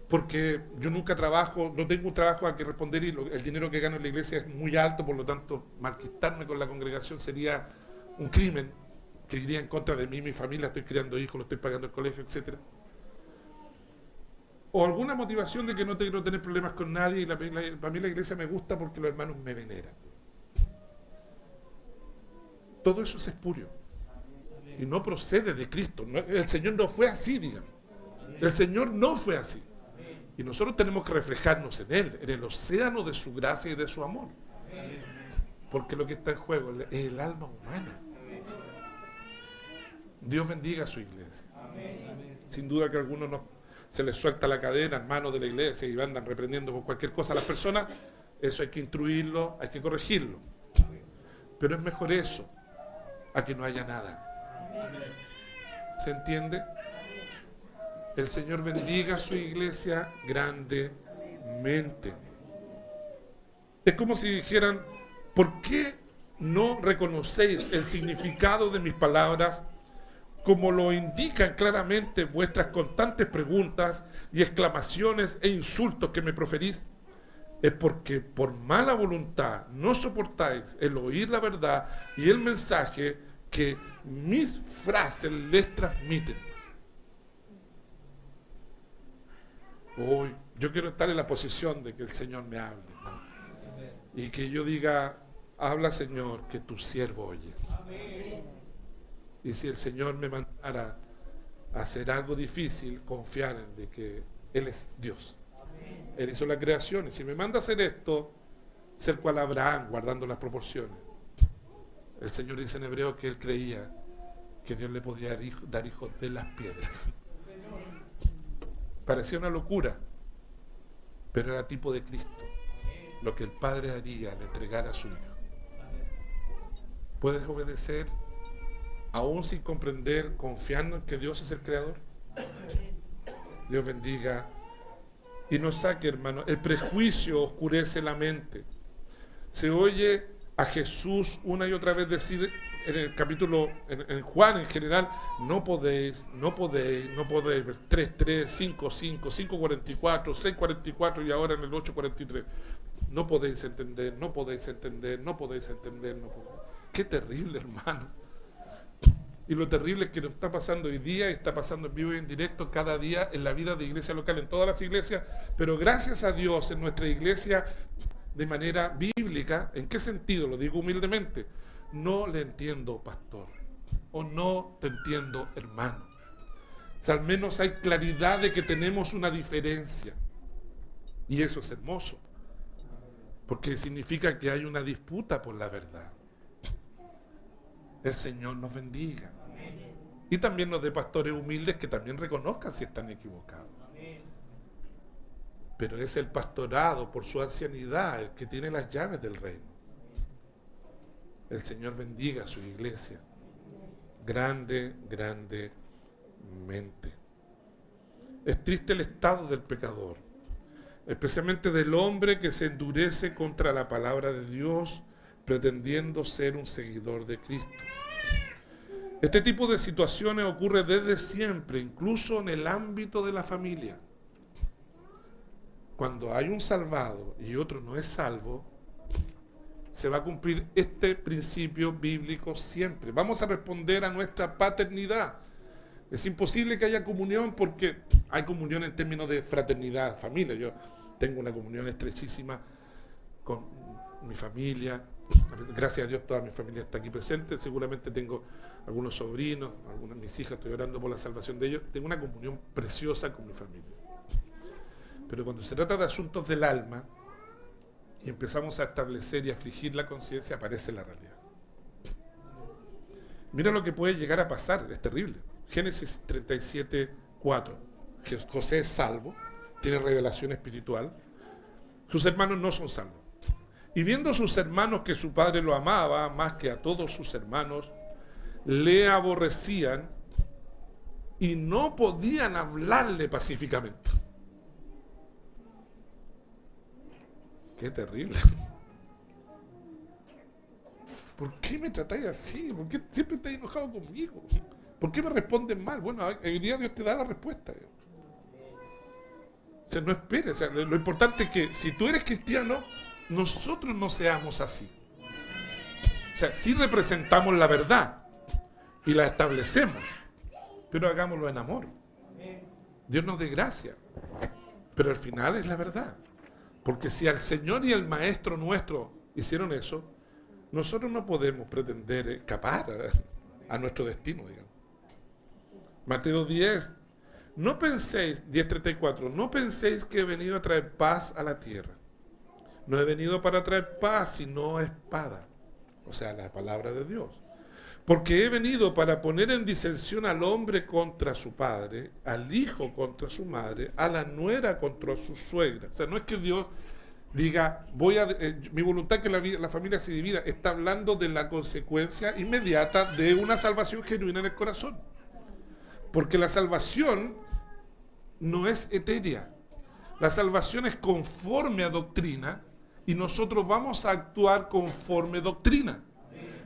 porque yo nunca trabajo, no tengo un trabajo a que responder y el dinero que gano en la iglesia es muy alto, por lo tanto, malquistarme con la congregación sería un crimen que iría en contra de mí, mi familia, estoy criando hijos, lo estoy pagando el colegio, etc. O alguna motivación de que no quiero tener problemas con nadie y para mí la iglesia me gusta porque los hermanos me veneran. Todo eso es espurio y no procede de Cristo. El Señor no fue así, digamos. El Señor no fue así. Y nosotros tenemos que reflejarnos en Él, en el océano de su gracia y de su amor. Porque lo que está en juego es el alma humana. Dios bendiga a su iglesia. Sin duda que a algunos se les suelta la cadena, hermanos de la iglesia, y andan reprendiendo por cualquier cosa a las personas. Eso hay que instruirlo, hay que corregirlo. Pero es mejor eso, a que no haya nada. ¿Se entiende? El Señor bendiga a su iglesia grandemente. Es como si dijeran, ¿por qué no reconocéis el significado de mis palabras como lo indican claramente vuestras constantes preguntas y exclamaciones e insultos que me proferís? Es porque por mala voluntad no soportáis el oír la verdad y el mensaje que mis frases les transmiten. Hoy yo quiero estar en la posición de que el Señor me hable, ¿no? Y que yo diga, habla Señor, que tu siervo oye. Y si el Señor me mandara a hacer algo difícil, confiar en de que Él es Dios. Él hizo la creación, y si me manda a hacer esto, ser cual Abraham, guardando las proporciones. El Señor dice en Hebreo que Él creía que Dios le podía dar hijos de las piedras. Parecía una locura, pero era tipo de Cristo, lo que el Padre haría al entregar a su Hijo. ¿Puedes obedecer aún sin comprender, confiando en que Dios es el Creador? Dios bendiga y nos saque, hermano. El prejuicio oscurece la mente. Se oye a Jesús una y otra vez decir en el capítulo, en Juan en general, no podéis, 3:3, 5:5, 5:44, 6:44 y ahora en el 8:43. No podéis entender, no podéis entender, no podéis entender, no podéis. Qué terrible, hermano. Y lo terrible es que nos está pasando hoy día, y está pasando en vivo y en directo cada día en la vida de iglesia local, en todas las iglesias, pero gracias a Dios en nuestra iglesia de manera bíblica. ¿En qué sentido? Lo digo humildemente. No le entiendo, pastor, o no te entiendo, hermano. O sea, al menos hay claridad de que tenemos una diferencia. Y eso es hermoso, porque significa que hay una disputa por la verdad. El Señor nos bendiga. Y también nos dé pastores humildes que también reconozcan si están equivocados. Pero es el pastorado por su ancianidad el que tiene las llaves del reino. El Señor bendiga a su iglesia grandemente. Es triste el estado del pecador, especialmente del hombre que se endurece contra la palabra de Dios, pretendiendo ser un seguidor de Cristo. Este tipo de situaciones ocurre desde siempre, incluso en el ámbito de la familia. Cuando hay un salvado y otro no es salvo, se va a cumplir este principio bíblico siempre. Vamos a responder a nuestra paternidad. Es imposible que haya comunión porque hay comunión en términos de fraternidad, familia. Yo tengo una comunión estrechísima con mi familia. Gracias a Dios toda mi familia está aquí presente. Seguramente tengo algunos sobrinos, algunas de mis hijas, estoy orando por la salvación de ellos. Tengo una comunión preciosa con mi familia. Pero cuando se trata de asuntos del alma y empezamos a establecer y afligir la conciencia, aparece la realidad. Mira lo que puede llegar a pasar, es terrible. Génesis 37:4. José es salvo, tiene revelación espiritual. Sus hermanos no son salvos. Y viendo a sus hermanos que su padre lo amaba más que a todos sus hermanos, le aborrecían y no podían hablarle pacíficamente. Qué terrible. ¿Por qué me tratáis así? ¿Por qué siempre estáis enojados conmigo? ¿Por qué me responden mal? Bueno, hoy día Dios te da la respuesta. O sea, no esperes. O sea, lo importante es que si tú eres cristiano, nosotros no seamos así. O sea, sí representamos la verdad y la establecemos, pero hagámoslo en amor. Dios nos dé gracia, pero al final es la verdad. Porque si al Señor y el Maestro nuestro hicieron eso, nosotros no podemos pretender escapar a nuestro destino, digamos. Mateo 10, no penséis, 10:34, no penséis que he venido a traer paz a la tierra. No he venido para traer paz, sino espada. O sea, la palabra de Dios. Porque he venido para poner en disensión al hombre contra su padre, al hijo contra su madre, a la nuera contra su suegra. O sea, no es que Dios diga, mi voluntad es que la familia se divida. Está hablando de la consecuencia inmediata de una salvación genuina en el corazón. Porque la salvación no es etérea. La salvación es conforme a doctrina y nosotros vamos a actuar conforme doctrina.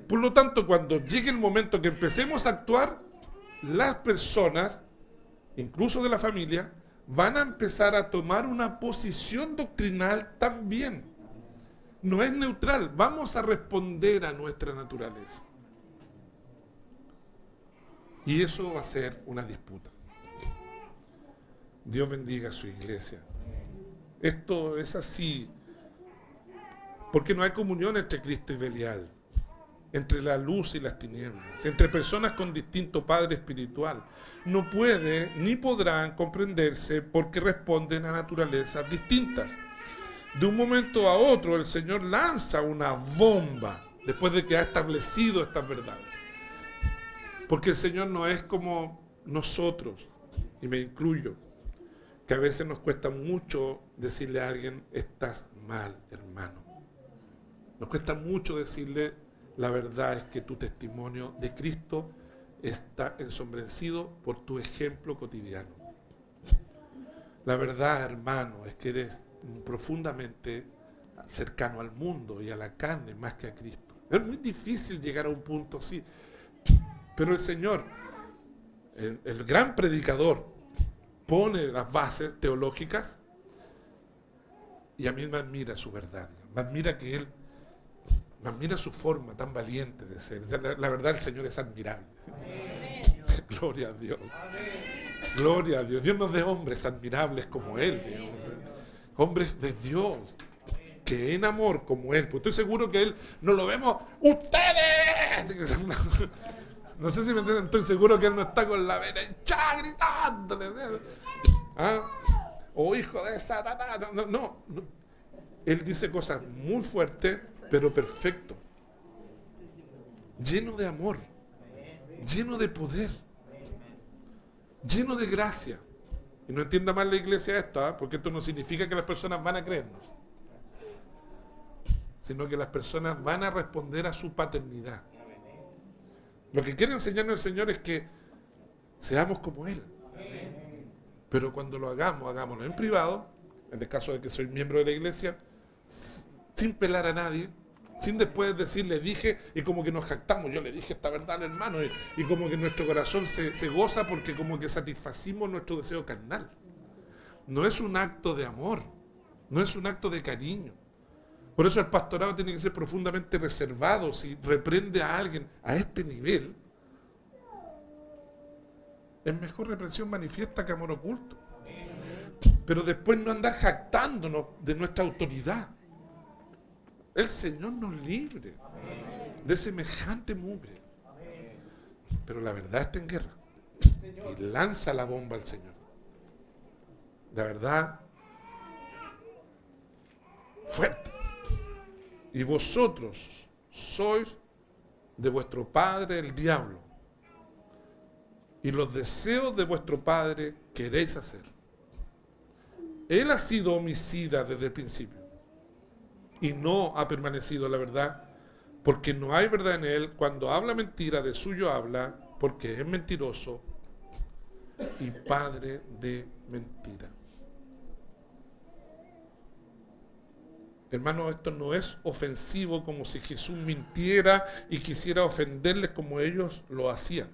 Por lo tanto, cuando llegue el momento que empecemos a actuar, las personas, incluso de la familia, van a empezar a tomar una posición doctrinal también. No es neutral, vamos a responder a nuestra naturaleza. Y eso va a ser una disputa. Dios bendiga a su iglesia. Esto es así, porque no hay comunión entre Cristo y Belial, entre la luz y las tinieblas, entre personas con distinto padre espiritual. No puede ni podrán comprenderse porque responden a naturalezas distintas. De un momento a otro el Señor lanza una bomba después de que ha establecido estas verdades. Porque el Señor no es como nosotros, y me incluyo, que a veces nos cuesta mucho decirle a alguien, estás mal, hermano. Nos cuesta mucho decirle, la verdad es que tu testimonio de Cristo está ensombrecido por tu ejemplo cotidiano. La verdad, hermano, es que eres profundamente cercano al mundo y a la carne más que a Cristo. Es muy difícil llegar a un punto así. Pero el Señor, el gran predicador, pone las bases teológicas y a mí me admira su verdad. Me admira que Él, me admira su forma tan valiente de ser. La verdad, el Señor es admirable. Gloria a Dios. Gloria a Dios. Dios nos dé hombres admirables como Él. Dios. Hombres de Dios, que en amor como Él. Pues estoy seguro que Él no lo vemos. ¡Ustedes! No sé si me entienden, estoy seguro que Él no está con la vena hinchada gritándole. ¿Ah? O hijo de Satanás. No. Él dice cosas muy fuertes, pero perfecto. Lleno de amor. Lleno de poder. Lleno de gracia. Y no entienda mal la iglesia esto, porque esto no significa que las personas van a creernos, sino que las personas van a responder a su paternidad. Lo que quiere enseñarnos el Señor es que seamos como Él. Pero cuando lo hagamos, hagámoslo en privado, en el caso de que soy miembro de la iglesia, sin pelar a nadie, sin después decirle dije, y como que nos jactamos, yo le dije esta verdad al hermano, y como que nuestro corazón se goza porque como que satisfacimos nuestro deseo carnal. No es un acto de amor, no es un acto de cariño. Por eso el pastorado tiene que ser profundamente reservado. Si reprende a alguien a este nivel, Es mejor reprensión manifiesta que amor oculto. Pero después no andar jactándonos de nuestra autoridad. El Señor nos libre de semejante mugre. Pero la verdad está en guerra. Y lanza la bomba al Señor. La verdad, fuerte. Y vosotros sois de vuestro padre el diablo. Y los deseos de vuestro padre queréis hacer. Él ha sido homicida desde el principio. Y no ha permanecido la verdad, porque no hay verdad en él. Cuando habla mentira, de suyo habla, porque es mentiroso y padre de mentira. Hermano, esto no es ofensivo como si Jesús mintiera y quisiera ofenderles como ellos lo hacían.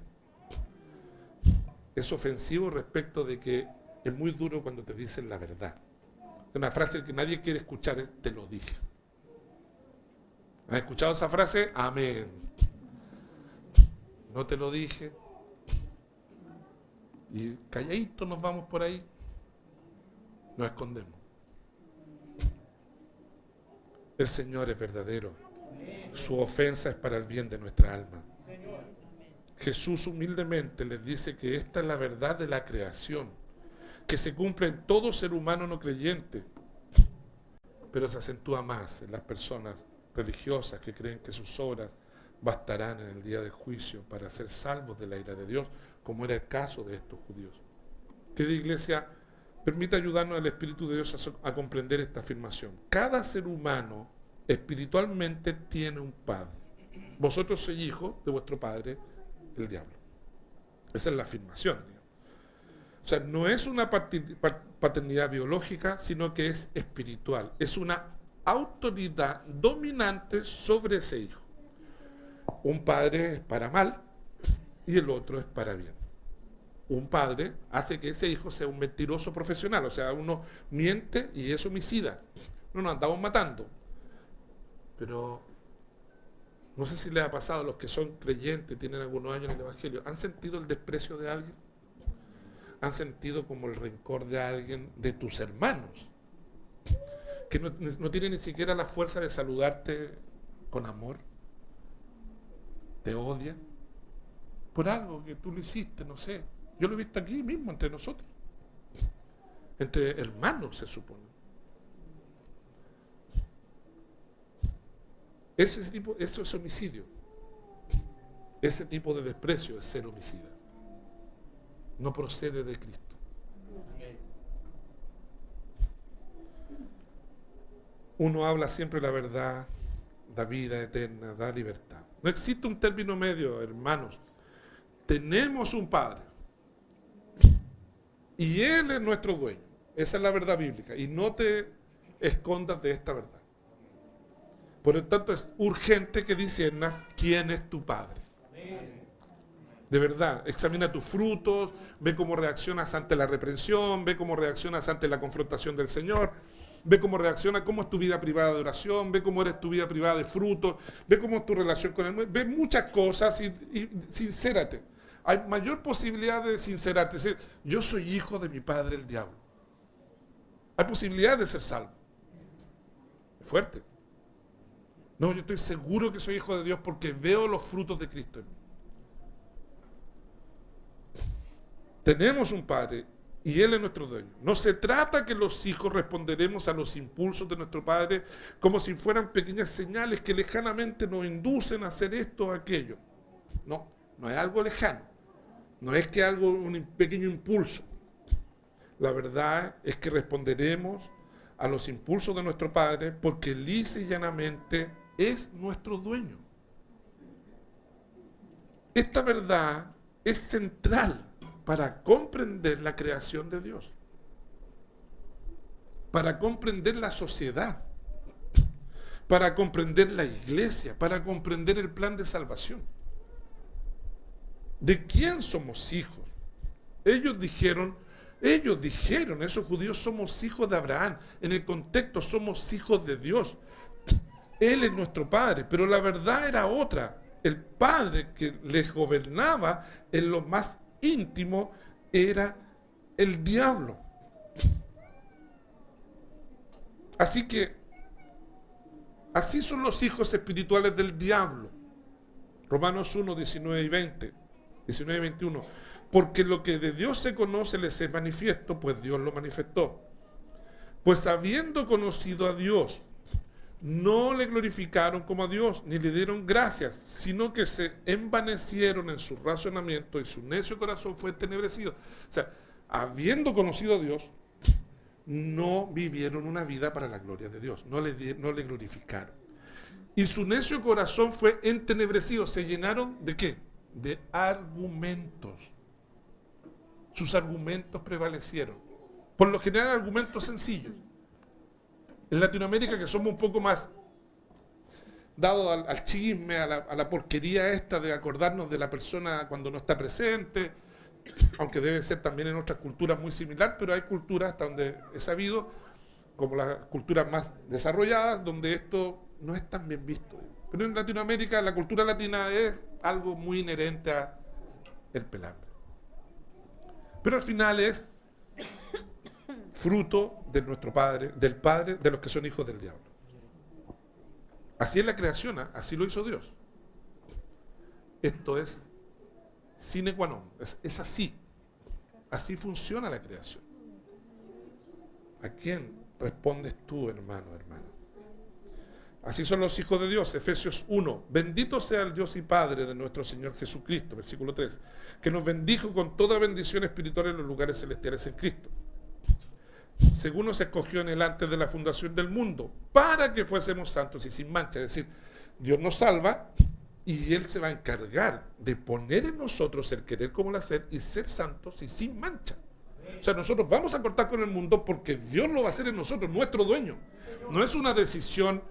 Es ofensivo respecto de que es muy duro cuando te dicen la verdad. Una frase que nadie quiere escuchar es: te lo dije. ¿Han escuchado esa frase? Amén. No te lo dije. Y calladitos nos vamos por ahí. Nos escondemos. El Señor es verdadero. Su ofensa es para el bien de nuestra alma. Jesús humildemente les dice que esta es la verdad de la creación, que se cumple en todo ser humano no creyente, pero se acentúa más en las personas religiosas que creen que sus obras bastarán en el día del juicio para ser salvos de la ira de Dios, como era el caso de estos judíos. Querida iglesia, permita ayudarnos al Espíritu de Dios a comprender esta afirmación. Cada ser humano espiritualmente tiene un padre. Vosotros sois hijos de vuestro padre, el diablo. Esa es la afirmación. O sea, no es una paternidad biológica, sino que es espiritual. Es una autoridad dominante sobre ese hijo. Un padre es para mal y el otro es para bien. Un padre hace que ese hijo sea un mentiroso profesional, o sea, uno miente y es homicida. No nos andamos matando. Pero no sé si les ha pasado a los que son creyentes, tienen algunos años en el Evangelio, ¿han sentido el desprecio de alguien? ¿Han sentido como el rencor de alguien, de tus hermanos? Que no tiene ni siquiera la fuerza de saludarte con amor. Te odia por algo que tú lo hiciste, no sé. Yo lo he visto aquí mismo entre nosotros. Entre hermanos, se supone. Eso es homicidio. Ese tipo de desprecio es ser homicida. No procede de Cristo. Uno habla siempre la verdad, da vida eterna, da libertad. No existe un término medio, hermanos. Tenemos un Padre. Y Él es nuestro dueño. Esa es la verdad bíblica. Y no te escondas de esta verdad. Por lo tanto, es urgente que discernas quién es tu Padre. De verdad, examina tus frutos, ve cómo reaccionas ante la reprensión, ve cómo reaccionas ante la confrontación del Señor, ve cómo reacciona, cómo es tu vida privada de oración, ve cómo eres tu vida privada de frutos, ve cómo es tu relación con Él, ve muchas cosas y sincérate. Hay mayor posibilidad de sincerarte, decir, yo soy hijo de mi padre el diablo. Hay posibilidad de ser salvo. Es fuerte. No, yo estoy seguro que soy hijo de Dios porque veo los frutos de Cristo en mí. Tenemos un Padre y Él es nuestro dueño. No se trata que los hijos responderemos a los impulsos de nuestro Padre como si fueran pequeñas señales que lejanamente nos inducen a hacer esto o aquello. No, no es algo lejano. No es que algo, un pequeño impulso. La verdad es que responderemos a los impulsos de nuestro Padre porque lisa y llanamente es nuestro dueño. Esta verdad es central para comprender la creación de Dios, para comprender la sociedad, para comprender la iglesia, para comprender el plan de salvación. ¿De quién somos hijos? Ellos dijeron, esos judíos, somos hijos de Abraham. En el contexto, somos hijos de Dios. Él es nuestro Padre, pero la verdad era otra. El Padre que les gobernaba en lo más íntimo era el diablo. Así que, así son los hijos espirituales del diablo. Romanos 1, 19 y 20, 19 y 21. Porque lo que de Dios se conoce les es manifiesto, pues Dios lo manifestó. Pues habiendo conocido a Dios, no le glorificaron como a Dios, ni le dieron gracias, sino que se envanecieron en su razonamiento y su necio corazón fue entenebrecido. O sea, habiendo conocido a Dios, no vivieron una vida para la gloria de Dios, no le glorificaron. Y su necio corazón fue entenebrecido, se llenaron ¿de qué? De argumentos. Sus argumentos prevalecieron. Por lo general, argumentos sencillos. En Latinoamérica, que somos un poco más dados al chisme, a la porquería esta de acordarnos de la persona cuando no está presente, aunque debe ser también en otras culturas muy similar, pero hay culturas hasta donde he sabido, como las culturas más desarrolladas, donde esto no es tan bien visto. Pero en Latinoamérica, la cultura latina es algo muy inherente a el pelambre. Pero al final es fruto de nuestro padre, del padre de los que son hijos del diablo. Así es la creación, así lo hizo Dios. Esto es sine qua non, es así. Así funciona la creación. ¿A quién respondes tú, hermano, hermana? Así son los hijos de Dios. Efesios 1. Bendito sea el Dios y Padre de nuestro Señor Jesucristo, versículo 3, que nos bendijo con toda bendición espiritual en los lugares celestiales en Cristo, según nos escogió en él antes de la fundación del mundo, para que fuésemos santos y sin mancha. Es decir, Dios nos salva y Él se va a encargar de poner en nosotros el querer como el hacer y ser santos y sin mancha. O sea, nosotros vamos a cortar con el mundo porque Dios lo va a hacer en nosotros, nuestro dueño. No es una decisión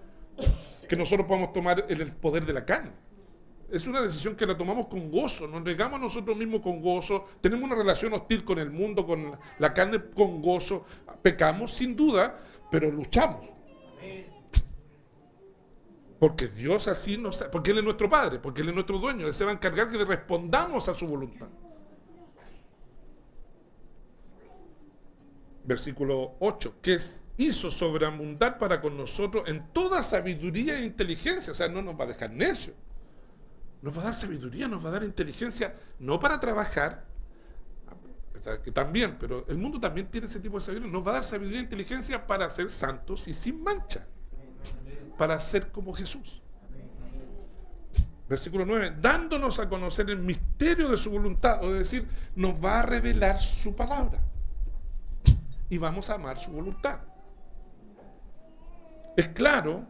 que nosotros podamos tomar en el poder de la carne. Es una decisión que la tomamos con gozo, nos negamos a nosotros mismos con gozo, tenemos una relación hostil con el mundo, con la carne con gozo, pecamos sin duda, pero luchamos. Porque Dios así nos... Porque Él es nuestro Padre, porque Él es nuestro dueño, Él se va a encargar que respondamos a su voluntad. Versículo 8, que hizo sobreabundar para con nosotros en toda sabiduría e inteligencia. O sea, no nos va a dejar necios. Nos va a dar sabiduría, nos va a dar inteligencia, no para trabajar, que también, pero el mundo también tiene ese tipo de sabiduría. Nos va a dar sabiduría e inteligencia para ser santos y sin mancha, para ser como Jesús. Versículo 9, dándonos a conocer el misterio de su voluntad, es decir, nos va a revelar su palabra y vamos a amar su voluntad. Es claro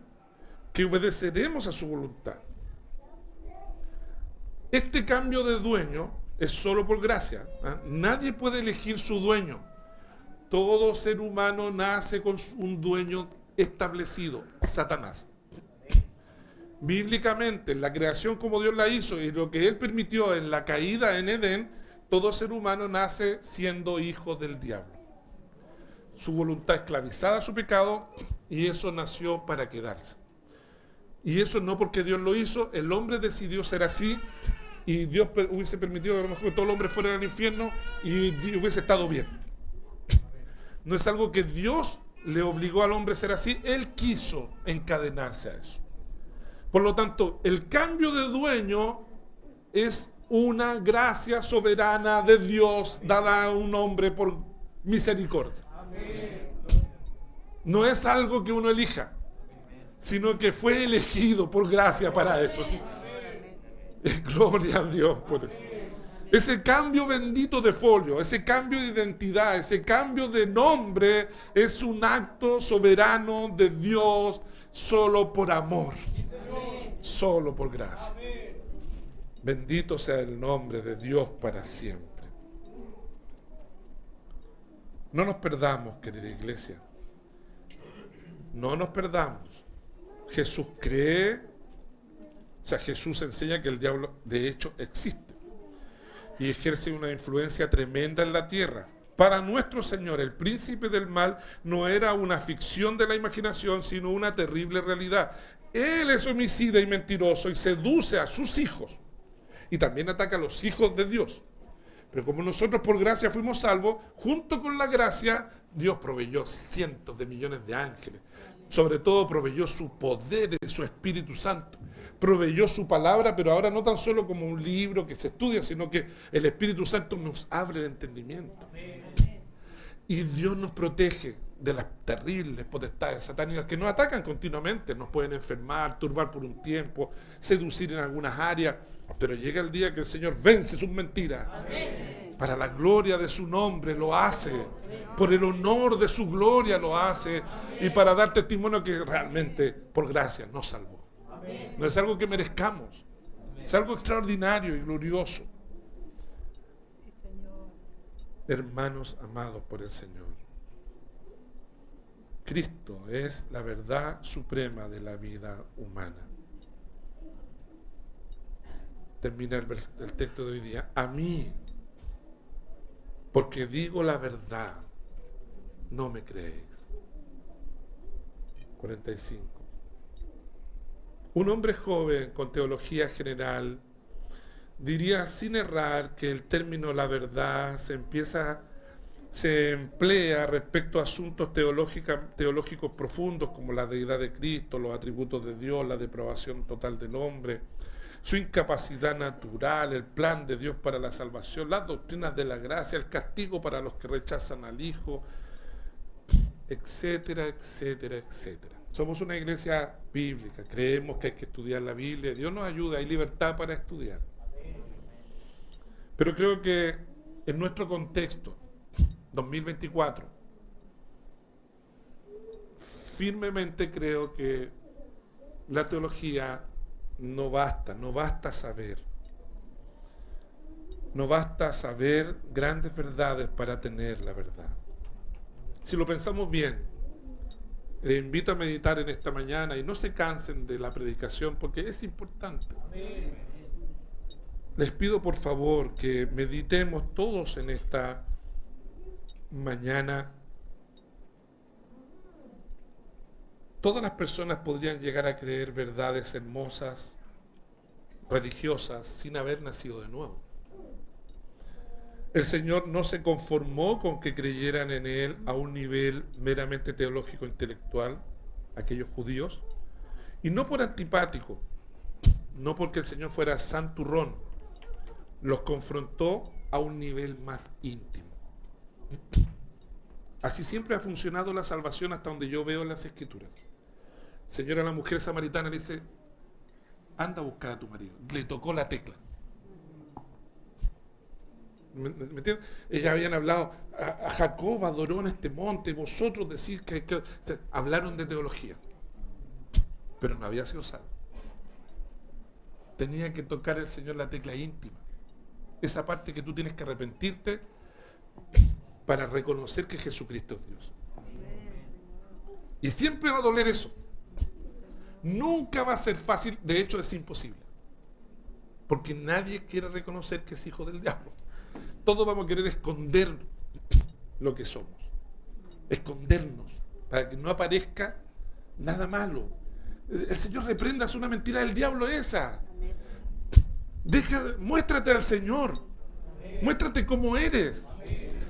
que obedeceremos a su voluntad. Este cambio de dueño es solo por gracia. Nadie puede elegir su dueño. Todo ser humano nace con un dueño establecido, Satanás. Bíblicamente, en la creación como Dios la hizo y lo que Él permitió en la caída en Edén, todo ser humano nace siendo hijo del diablo. Su voluntad esclavizada a su pecado y eso nació para quedarse. Y eso no porque Dios lo hizo, el hombre decidió ser así y Dios hubiese permitido que a lo mejor todo el hombre fuera al infierno y hubiese estado bien. No es algo que Dios le obligó al hombre a ser así, Él quiso encadenarse a eso. Por lo tanto, el cambio de dueño es una gracia soberana de Dios dada a un hombre por misericordia. No es algo que uno elija, sino que fue elegido por gracia para eso. Gloria a Dios por eso. Ese cambio bendito de folio, ese cambio de identidad, ese cambio de nombre es un acto soberano de Dios solo por amor, solo por gracia. Bendito sea el nombre de Dios para siempre. No nos perdamos, querida iglesia. No nos perdamos. Jesús cree, o sea, Jesús enseña que el diablo de hecho existe y ejerce una influencia tremenda en la tierra. Para nuestro Señor, el príncipe del mal no era una ficción de la imaginación, sino una terrible realidad. Él es homicida y mentiroso y seduce a sus hijos y también ataca a los hijos de Dios. Pero como nosotros por gracia fuimos salvos, junto con la gracia, Dios proveyó cientos de millones de ángeles. Sobre todo proveyó su poder, su Espíritu Santo. Proveyó su palabra, pero ahora no tan solo como un libro que se estudia, sino que el Espíritu Santo nos abre el entendimiento. Y Dios nos protege de las terribles potestades satánicas que nos atacan continuamente. Nos pueden enfermar, turbar por un tiempo, seducir en algunas áreas. Pero llega el día que el Señor vence sus mentiras. Amén. Para la gloria de su nombre lo hace. Por el honor de su gloria lo hace. Amén. Y para dar testimonio que realmente por gracia nos salvó. Amén. No es algo que merezcamos. Amén. Es algo extraordinario y glorioso. Hermanos amados por el Señor, Cristo es la verdad suprema de la vida humana. Termina el texto de hoy día. A mí, porque digo la verdad, no me creéis. 45. Un hombre joven con teología general diría sin errar que el término la verdad se emplea respecto a asuntos teológicos profundos como la deidad de Cristo, los atributos de Dios, la depravación total del hombre, su incapacidad natural, el plan de Dios para la salvación, las doctrinas de la gracia, el castigo para los que rechazan al Hijo, etcétera, etcétera, etcétera. Somos una iglesia bíblica, creemos que hay que estudiar la Biblia, Dios nos ayuda, hay libertad para estudiar. Pero creo que en nuestro contexto, 2024, firmemente creo que la teología no basta saber. No basta saber grandes verdades para tener la verdad. Si lo pensamos bien, les invito a meditar en esta mañana y no se cansen de la predicación porque es importante. Amén. Les pido por favor que meditemos todos en esta mañana. Todas las personas podrían llegar a creer verdades hermosas, religiosas, sin haber nacido de nuevo. El Señor no se conformó con que creyeran en Él a un nivel meramente teológico intelectual, aquellos judíos, y no por antipático, no porque el Señor fuera santurrón, los confrontó a un nivel más íntimo. Así siempre ha funcionado la salvación hasta donde yo veo en las Escrituras. Señor, a la mujer samaritana le dice, anda a buscar a tu marido. Le tocó la tecla. ¿Me entiendes? Ellas habían hablado, a Jacob adoró en este monte, vosotros decís que hablaron de teología, pero no había sido salvo. Tenía que tocar el Señor la tecla íntima. Esa parte que tú tienes que arrepentirte para reconocer que Jesucristo es Dios. Y siempre va a doler eso. Nunca va a ser fácil, de hecho es imposible. Porque nadie quiere reconocer que es hijo del diablo. Todos vamos a querer esconder lo que somos. Escondernos para que no aparezca nada malo. El Señor reprenda, es una mentira del diablo esa. Muéstrate al Señor. Muéstrate como eres.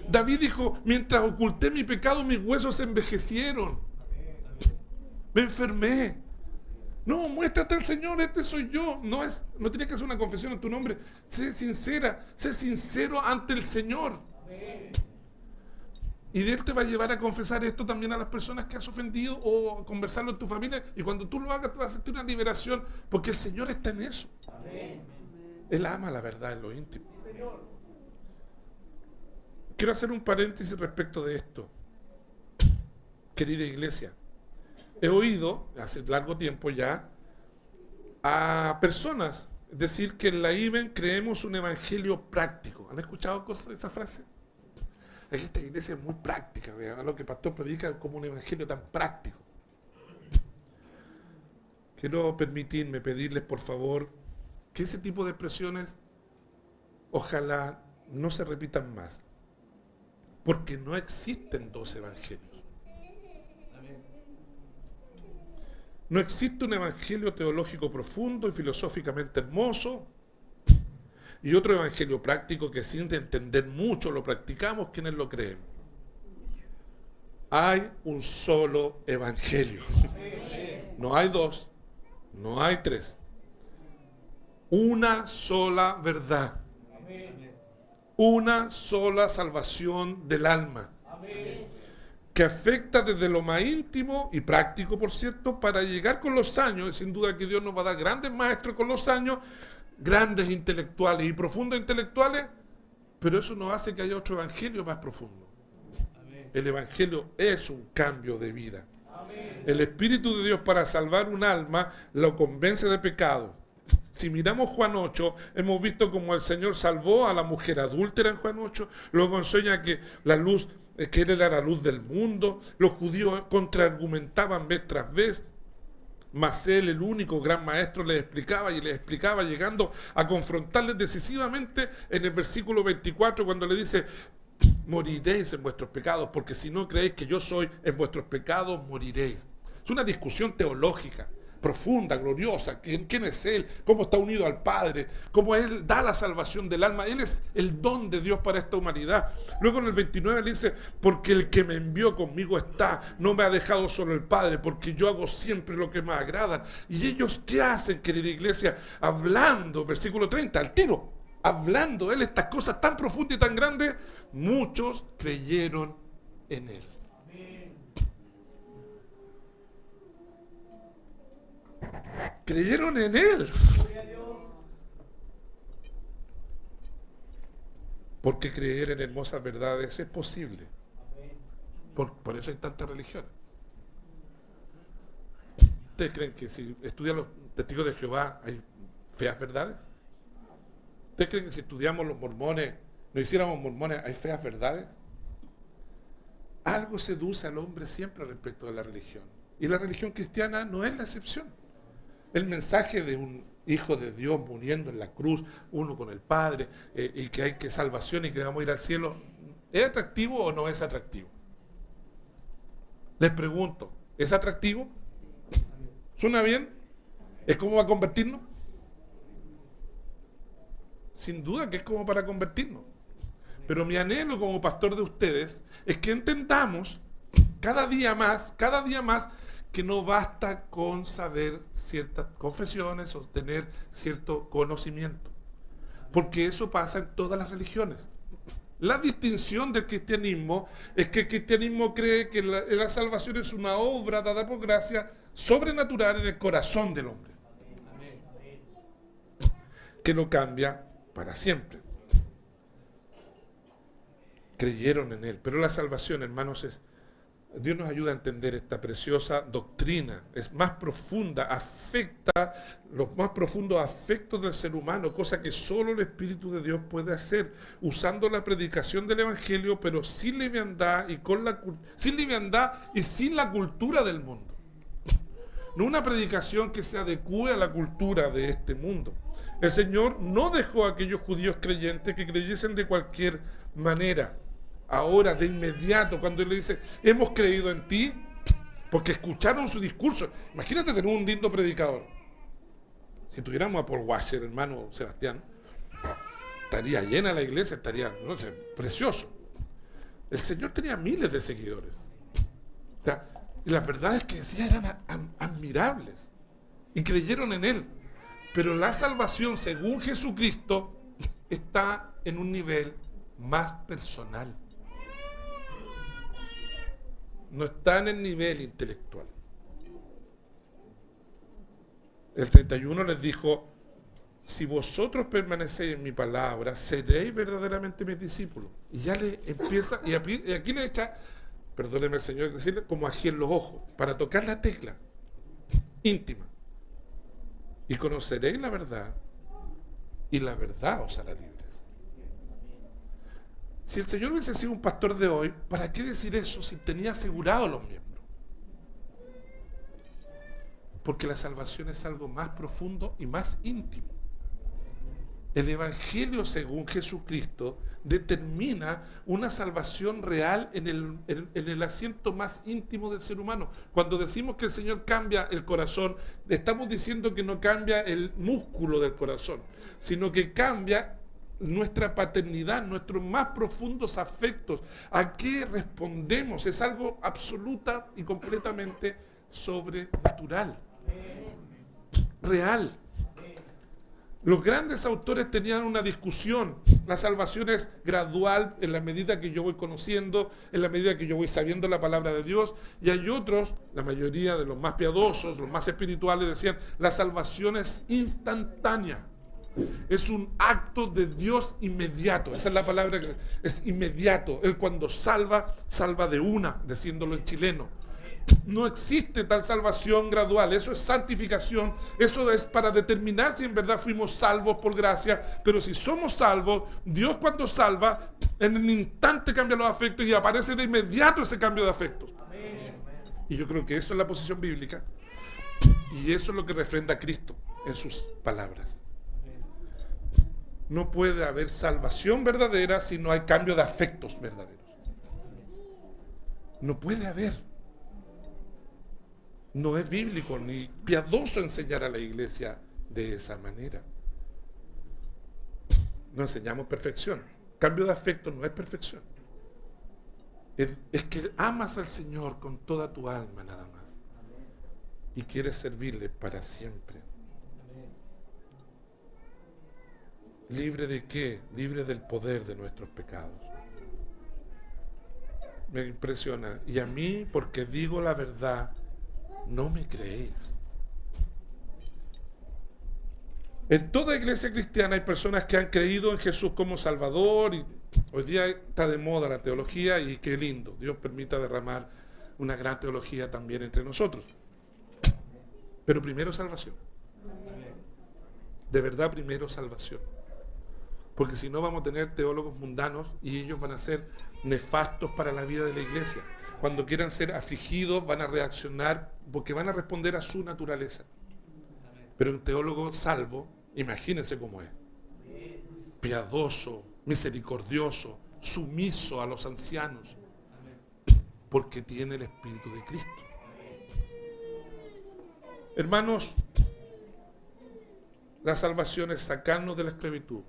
David dijo, mientras oculté mi pecado, mis huesos se envejecieron. Me enfermé. No, muéstrate al Señor, este soy yo. No tienes que hacer una confesión en tu nombre. Sé sincera, sé sincero ante el Señor. Y de Él te va a llevar a confesar esto también a las personas que has ofendido o a conversarlo en tu familia. Y cuando tú lo hagas, te vas a sentir una liberación, porque el Señor está en eso. Él ama la verdad en lo íntimo. Quiero hacer un paréntesis respecto de esto. Querida iglesia, he oído hace largo tiempo ya a personas decir que en la IBEN creemos un evangelio práctico. ¿Han escuchado cosas de esa frase? Esta iglesia es muy práctica, vean lo que el pastor predica como un evangelio tan práctico. Quiero permitirme pedirles por favor que ese tipo de expresiones ojalá no se repitan más, porque no existen dos evangelios. No existe un evangelio teológico profundo y filosóficamente hermoso y otro evangelio práctico que sin entender mucho lo practicamos quienes lo creen. Hay un solo evangelio. No hay dos, no hay tres. Una sola verdad. Una sola salvación del alma. Que afecta desde lo más íntimo y práctico, por cierto, para llegar con los años, y sin duda que Dios nos va a dar grandes maestros con los años, grandes intelectuales y profundos intelectuales, pero eso no hace que haya otro evangelio más profundo. El evangelio es un cambio de vida. El Espíritu de Dios para salvar un alma lo convence de pecado. Si miramos Juan 8, hemos visto cómo el Señor salvó a la mujer adúltera en Juan 8, luego enseña que la luz, que Él era la luz del mundo, los judíos contraargumentaban vez tras vez, mas Él, el único gran maestro, les explicaba y les explicaba, llegando a confrontarles decisivamente en el versículo 24, cuando le dice: moriréis en vuestros pecados, porque si no creéis que yo soy, en vuestros pecados moriréis. Es una discusión teológica, profunda, gloriosa. ¿Quién es Él? ¿Cómo está unido al Padre? ¿Cómo Él da la salvación del alma? Él es el don de Dios para esta humanidad. Luego en el 29 le dice: porque el que me envió conmigo está, no me ha dejado solo el Padre, porque yo hago siempre lo que me agrada. ¿Y ellos qué hacen, querida iglesia? Hablando, versículo 30, al tiro, hablando Él estas cosas tan profundas y tan grandes, muchos creyeron en Él. Creyeron en Él. Porque creer en hermosas verdades es posible. Por eso hay tantas religiones. ¿Ustedes creen que si estudian los testigos de Jehová hay feas verdades? ¿Ustedes creen que si estudiamos los mormones, nos hiciéramos mormones, hay feas verdades? Algo seduce al hombre siempre respecto de la religión. Y la religión cristiana no es la excepción. El mensaje de un hijo de Dios muriendo en la cruz, uno con el Padre, y que hay que salvación y que vamos a ir al cielo, ¿es atractivo o no es atractivo? Les pregunto, ¿es atractivo? ¿Suena bien? ¿Es como para convertirnos? Sin duda que es como para convertirnos. Pero mi anhelo como pastor de ustedes es que entendamos cada día más, que no basta con saber ciertas confesiones o tener cierto conocimiento, porque eso pasa en todas las religiones. La distinción del cristianismo es que el cristianismo cree que la salvación es una obra dada por gracia sobrenatural en el corazón del hombre, que lo cambia para siempre. Creyeron en Él, pero la salvación, hermanos, Dios nos ayuda a entender esta preciosa doctrina. Es más profunda, afecta los más profundos afectos del ser humano, cosa que solo el Espíritu de Dios puede hacer, usando la predicación del Evangelio, pero sin liviandad y sin la cultura del mundo. No una predicación que se adecue a la cultura de este mundo. El Señor no dejó a aquellos judíos creyentes que creyesen de cualquier manera. Ahora, de inmediato, cuando Él le dice: hemos creído en ti, porque escucharon su discurso. Imagínate tener un lindo predicador. Si tuviéramos a Paul Washer, hermano Sebastián, estaría llena la iglesia, estaría, no sé, precioso. El Señor tenía miles de seguidores. O sea, y las verdades que decía eran admirables. Y creyeron en Él. Pero la salvación, según Jesucristo, está en un nivel más personal. No está en el nivel intelectual. El 31 les dijo: si vosotros permanecéis en mi palabra, seréis verdaderamente mis discípulos. Y ya le empieza, y aquí le echa, perdóneme el Señor decirle, como ají en los ojos, para tocar la tecla íntima. Y conoceréis la verdad, y la verdad os hará libres. Si el Señor hubiese sido un pastor de hoy, ¿para qué decir eso si tenía asegurado a los miembros? Porque la salvación es algo más profundo y más íntimo. El Evangelio, según Jesucristo, determina una salvación real en el asiento más íntimo del ser humano. Cuando decimos que el Señor cambia el corazón, estamos diciendo que no cambia el músculo del corazón, sino que cambia nuestra paternidad, nuestros más profundos afectos. ¿A qué respondemos? Es algo absoluta y completamente sobrenatural, real. Los grandes autores tenían una discusión. La salvación es gradual en la medida que yo voy conociendo, en la medida que yo voy sabiendo la palabra de Dios. Y hay otros, la mayoría de los más piadosos, los más espirituales, decían, la salvación es instantánea. Es un acto de Dios inmediato. Esa es la palabra que es inmediato. Él cuando salva, salva de una, diciéndolo en chileno. No existe tal salvación gradual. Eso es santificación. Eso es para determinar si en verdad fuimos salvos por gracia. Pero si somos salvos, Dios cuando salva, en un instante cambia los afectos y aparece de inmediato ese cambio de afectos. Y yo creo que eso es la posición bíblica. Y eso es lo que refrenda a Cristo en sus palabras. No puede haber salvación verdadera si no hay cambio de afectos verdaderos. No puede haber. No es bíblico ni piadoso enseñar a la iglesia de esa manera. No enseñamos perfección. Cambio de afecto no es perfección. Es que amas al Señor con toda tu alma nada más. Y quieres servirle para siempre. ¿Libre de qué? Libre del poder de nuestros pecados. Me impresiona. Y a mí, porque digo la verdad, no me creéis. En toda iglesia cristiana hay personas que han creído en Jesús como Salvador y hoy día está de moda la teología y qué lindo. Dios permita derramar una gran teología también entre nosotros. Pero primero salvación. De verdad, primero salvación. Porque si no vamos a tener teólogos mundanos y ellos van a ser nefastos para la vida de la iglesia. Cuando quieran ser afligidos van a reaccionar porque van a responder a su naturaleza. Pero un teólogo salvo, imagínense cómo es. Piadoso, misericordioso, sumiso a los ancianos. Porque tiene el Espíritu de Cristo. Hermanos, la salvación es sacarnos de la esclavitud.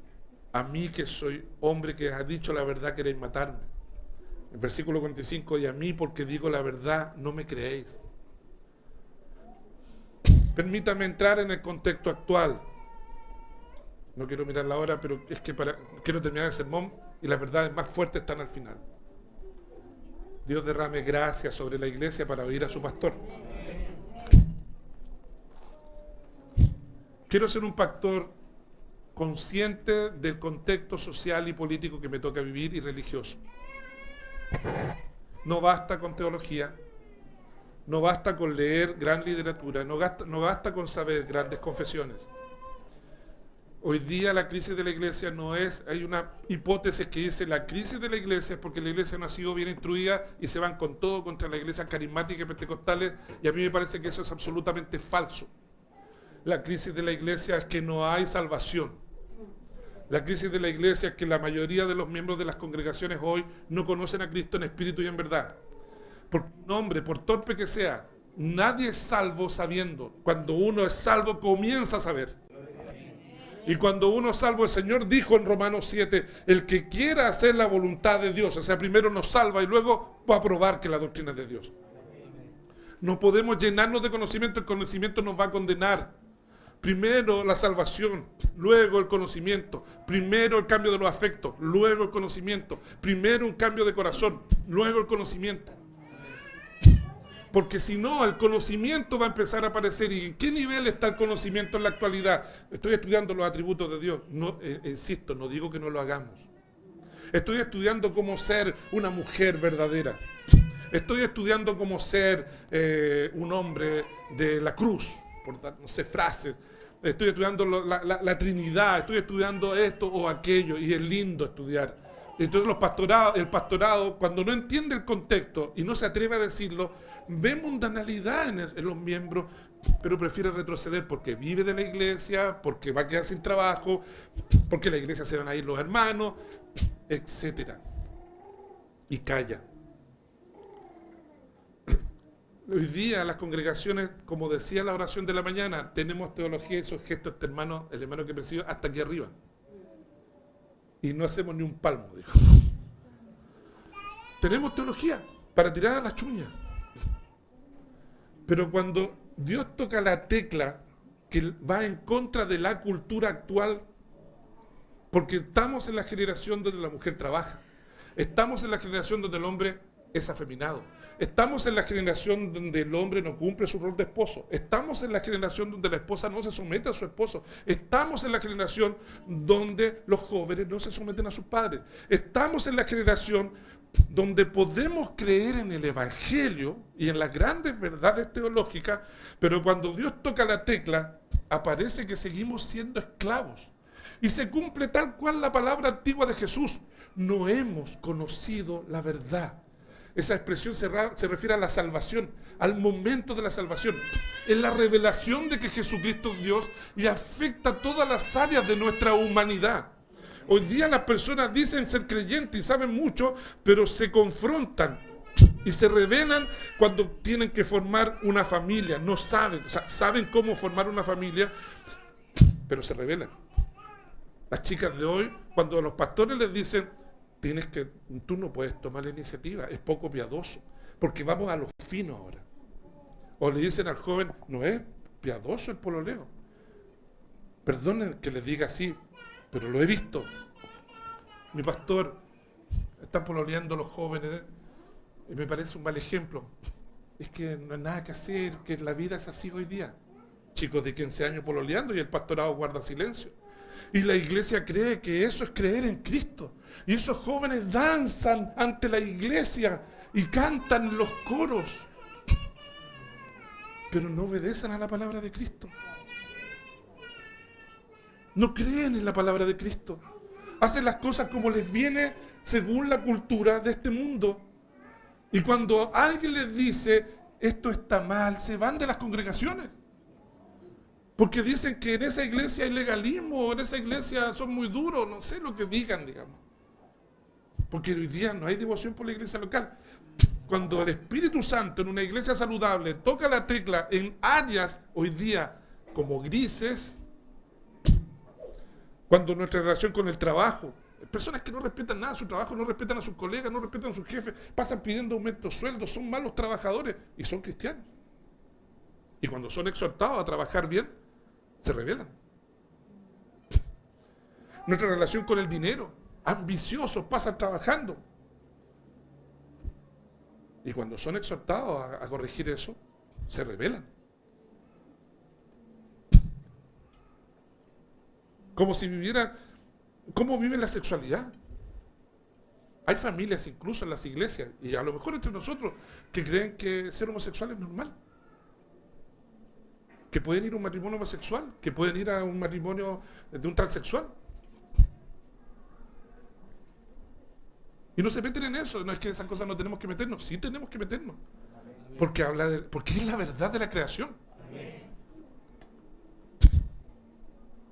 A mí que soy hombre que ha dicho la verdad queréis matarme. El versículo 45, y a mí porque digo la verdad no me creéis. Permítame entrar en el contexto actual. No quiero mirar la hora, pero es que quiero terminar el sermón y las verdades más fuertes están al final. Dios derrame gracia sobre la iglesia para oír a su pastor. Quiero ser un pastor consciente del contexto social y político que me toca vivir y religioso. No basta con teología, no basta con leer gran literatura, no basta con saber grandes confesiones. Hoy día la crisis de la iglesia no es, hay una hipótesis que dice la crisis de la iglesia es porque la iglesia no ha sido bien instruida y se van con todo contra la iglesia carismática y pentecostales, y a mí me parece que eso es absolutamente falso. La crisis de la iglesia es que no hay salvación. La crisis de la iglesia es que la mayoría de los miembros de las congregaciones hoy no conocen a Cristo en espíritu y en verdad. Por nombre, por torpe que sea, nadie es salvo sabiendo. Cuando uno es salvo comienza a saber. Y cuando uno es salvo, el Señor dijo en Romanos 7, el que quiera hacer la voluntad de Dios, o sea, primero nos salva y luego va a probar que la doctrina es de Dios. No podemos llenarnos de conocimiento, el conocimiento nos va a condenar. Primero la salvación, luego el conocimiento, primero el cambio de los afectos, luego el conocimiento, primero un cambio de corazón, luego el conocimiento. Porque si no, el conocimiento va a empezar a aparecer. ¿Y en qué nivel está el conocimiento en la actualidad? Estoy estudiando los atributos de Dios. No, insisto, no digo que no lo hagamos. Estoy estudiando cómo ser una mujer verdadera. Estoy estudiando cómo ser un hombre de la cruz, por dar, no sé, frases. Estoy estudiando la Trinidad, estoy estudiando esto o aquello, y es lindo estudiar. Entonces el pastorado, cuando no entiende el contexto y no se atreve a decirlo, ve mundanalidad en los miembros, pero prefiere retroceder porque vive de la iglesia, porque va a quedar sin trabajo, porque la iglesia se van a ir los hermanos, etc. Y calla. Hoy día las congregaciones, como decía la oración de la mañana, tenemos teología y esos gestos, el hermano que presidió, hasta aquí arriba. y no hacemos ni un palmo, dijo. Tenemos teología para tirar a las chuñas. Pero cuando Dios toca la tecla que va en contra de la cultura actual, porque estamos en la generación donde la mujer trabaja, estamos en la generación donde el hombre es afeminado, estamos en la generación donde el hombre no cumple su rol de esposo, estamos en la generación donde la esposa no se somete a su esposo, estamos en la generación donde los jóvenes no se someten a sus padres, estamos en la generación donde podemos creer en el Evangelio y en las grandes verdades teológicas, pero cuando Dios toca la tecla, aparece que seguimos siendo esclavos. Y se cumple tal cual la palabra antigua de Jesús: no hemos conocido la verdad. Esa expresión se refiere a la salvación, al momento de la salvación. Es la revelación de que Jesucristo es Dios y afecta todas las áreas de nuestra humanidad. Hoy día las personas dicen ser creyentes y saben mucho, pero se confrontan y se rebelan cuando tienen que formar una familia. No saben, o sea, saben cómo formar una familia, pero se rebelan. Las chicas de hoy, cuando los pastores les dicen, tú no puedes tomar la iniciativa, es poco piadoso, porque vamos a lo fino ahora. O le dicen al joven, no es piadoso el pololeo. Perdonen que les diga así, pero lo he visto. Mi pastor, están pololeando los jóvenes, y me parece un mal ejemplo. Es que no hay nada que hacer, que la vida es así hoy día. Chicos de 15 años pololeando y el pastorado guarda silencio. Y la iglesia cree que eso es creer en Cristo. Y esos jóvenes danzan ante la iglesia y cantan en los coros, pero no obedecen a la palabra de Cristo. No creen en la palabra de Cristo. Hacen las cosas como les viene según la cultura de este mundo. Y cuando alguien les dice, esto está mal, se van de las congregaciones. Porque dicen que en esa iglesia hay legalismo, en esa iglesia son muy duros, no sé lo que digan, digamos. Porque hoy día no hay devoción por la iglesia local. Cuando el Espíritu Santo en una iglesia saludable toca la tecla en áreas hoy día como grises, cuando nuestra relación con el trabajo, personas que no respetan nada a su trabajo, no respetan a sus colegas, no respetan a sus jefes, pasan pidiendo aumento de sueldo, son malos trabajadores y son cristianos. Y cuando son exhortados a trabajar bien, se rebelan. Nuestra relación con el dinero, ambiciosos, pasan trabajando. Y cuando son exhortados a corregir eso, se rebelan. Como si vivieran, ¿cómo viven la sexualidad? Hay familias incluso en las iglesias, y a lo mejor entre nosotros, que creen que ser homosexual es normal. Que pueden ir a un matrimonio homosexual, que pueden ir a un matrimonio de un transexual. Y no se meten en eso. No es que esas cosas no tenemos que meternos, sí tenemos que meternos. Porque porque es la verdad de la creación.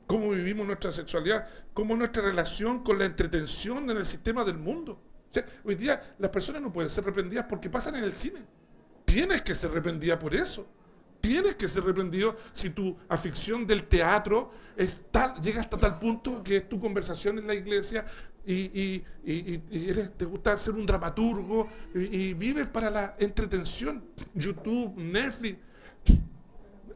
Cómo vivimos nuestra sexualidad, cómo nuestra relación con la entretención en el sistema del mundo. O sea, hoy día las personas no pueden ser reprendidas porque pasan en el cine. Tienes que ser reprendida por eso. Tienes que ser reprendido si tu afición del teatro llega hasta tal punto que es tu conversación en la iglesia y te gusta ser un dramaturgo y vives para la entretención. YouTube, Netflix.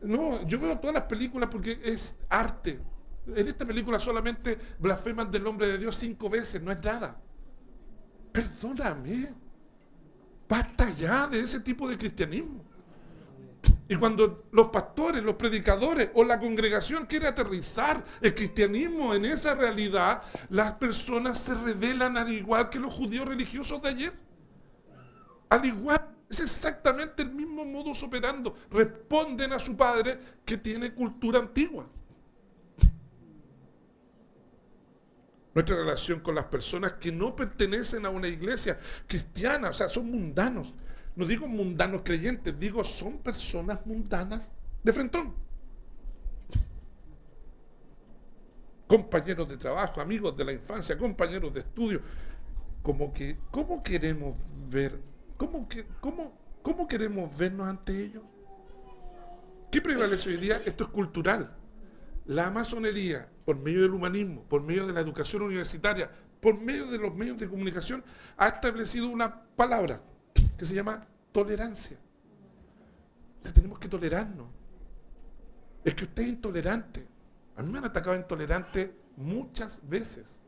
No, yo veo todas las películas porque es arte. En esta película solamente blasfeman del nombre de Dios 5 veces, no es nada. Perdóname. Basta ya de ese tipo de cristianismo. Y cuando los pastores, los predicadores o la congregación quiere aterrizar el cristianismo en esa realidad, las personas se rebelan al igual que los judíos religiosos de ayer. Al igual, es exactamente el mismo modus operandi. Responden a su padre que tiene cultura antigua. Nuestra relación con las personas que no pertenecen a una iglesia cristiana, o sea, son mundanos. No digo mundanos creyentes, digo son personas mundanas de frentón. Compañeros de trabajo, amigos de la infancia, compañeros de estudio. ¿Cómo queremos ver? ¿Cómo queremos vernos ante ellos? ¿Qué prevalece hoy día? Esto es cultural. La masonería, por medio del humanismo, por medio de la educación universitaria, por medio de los medios de comunicación, ha establecido una palabra que se llama tolerancia. O sea, tenemos que tolerarnos. Es que usted es intolerante. A mí me han atacado intolerante muchas veces.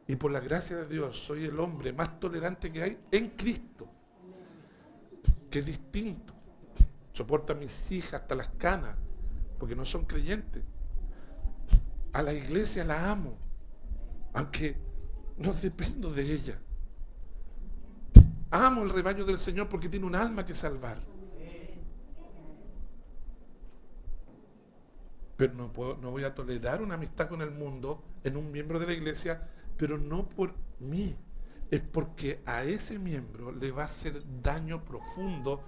Y por la gracia de Dios, soy el hombre más tolerante que hay en Cristo. Que es distinto. Soporto a mis hijas hasta las canas, porque no son creyentes. A la iglesia la amo, aunque no dependo de ella. Amo el rebaño del Señor porque tiene un alma que salvar. Pero no voy a tolerar una amistad con el mundo en un miembro de la iglesia, pero no por mí. Es porque a ese miembro le va a hacer daño profundo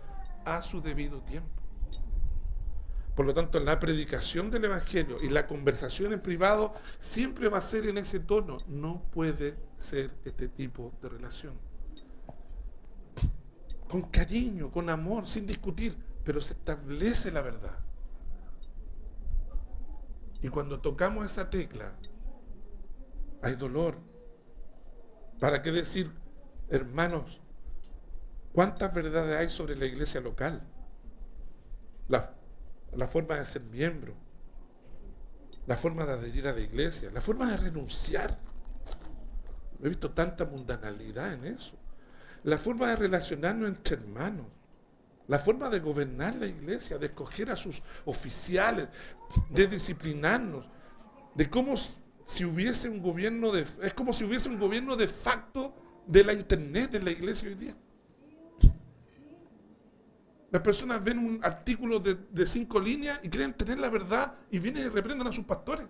a su debido tiempo. Por lo tanto, la predicación del Evangelio y la conversación en privado siempre va a ser en ese tono. No puede ser este tipo de relación. Con cariño, con amor, sin discutir, pero se establece la verdad. Y cuando tocamos esa tecla, hay dolor. ¿Para qué decir, hermanos, cuántas verdades hay sobre la iglesia local? La forma de ser miembro, la forma de adherir a la iglesia, la forma de renunciar. He visto tanta mundanalidad en eso. La forma de relacionarnos entre hermanos, la forma de gobernar la iglesia, de escoger a sus oficiales, de disciplinarnos, de cómo si hubiese un gobierno es como si hubiese un gobierno de facto de la internet en la iglesia hoy día. Las personas ven un artículo de 5 líneas y creen tener la verdad y vienen y reprenden a sus pastores.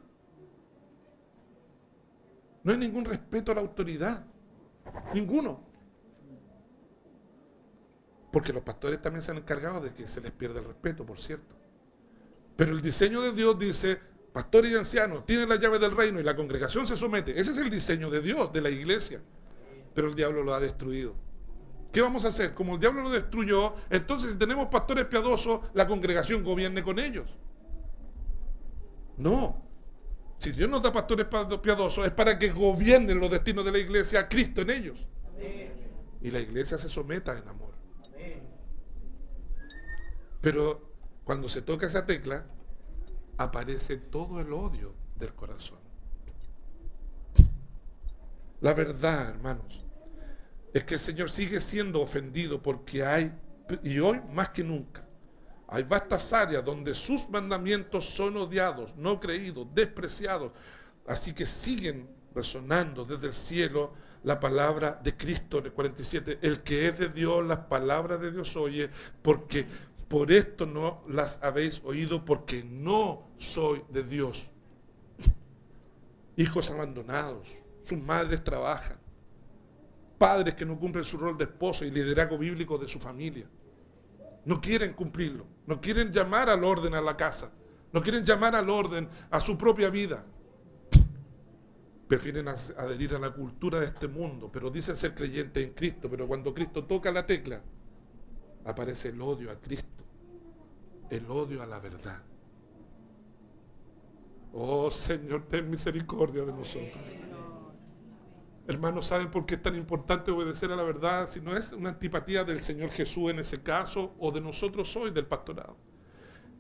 No hay ningún respeto a la autoridad. Ninguno. Porque los pastores también se han encargado de que se les pierda el respeto, por cierto. Pero el diseño de Dios dice, pastores y ancianos tienen la llave del reino y la congregación se somete. Ese es el diseño de Dios, de la iglesia. Pero el diablo lo ha destruido. ¿Qué vamos a hacer? Como el diablo lo destruyó, entonces si tenemos pastores piadosos, la congregación gobierne con ellos. No. Si Dios nos da pastores piadosos, es para que gobiernen los destinos de la iglesia, Cristo en ellos. Y la iglesia se someta en amor. Pero cuando se toca esa tecla, aparece todo el odio del corazón. La verdad, hermanos, es que el Señor sigue siendo ofendido porque hay, y hoy más que nunca, hay vastas áreas donde sus mandamientos son odiados, no creídos, despreciados. Así que siguen resonando desde el cielo la palabra de Cristo en el 47. El que es de Dios, las palabras de Dios oye, porque por esto no las habéis oído, porque no soy de Dios. Hijos abandonados, sus madres trabajan. Padres que no cumplen su rol de esposo y liderazgo bíblico de su familia. No quieren cumplirlo. No quieren llamar al orden a la casa. No quieren llamar al orden a su propia vida. Prefieren adherir a la cultura de este mundo, pero dicen ser creyentes en Cristo. Pero cuando Cristo toca la tecla, aparece el odio a Cristo. El odio a la verdad. Oh Señor, ten misericordia de nosotros. Hermanos, ¿saben por qué es tan importante obedecer a la verdad? Si no es una antipatía del Señor Jesús en ese caso, o de nosotros hoy, del pastorado.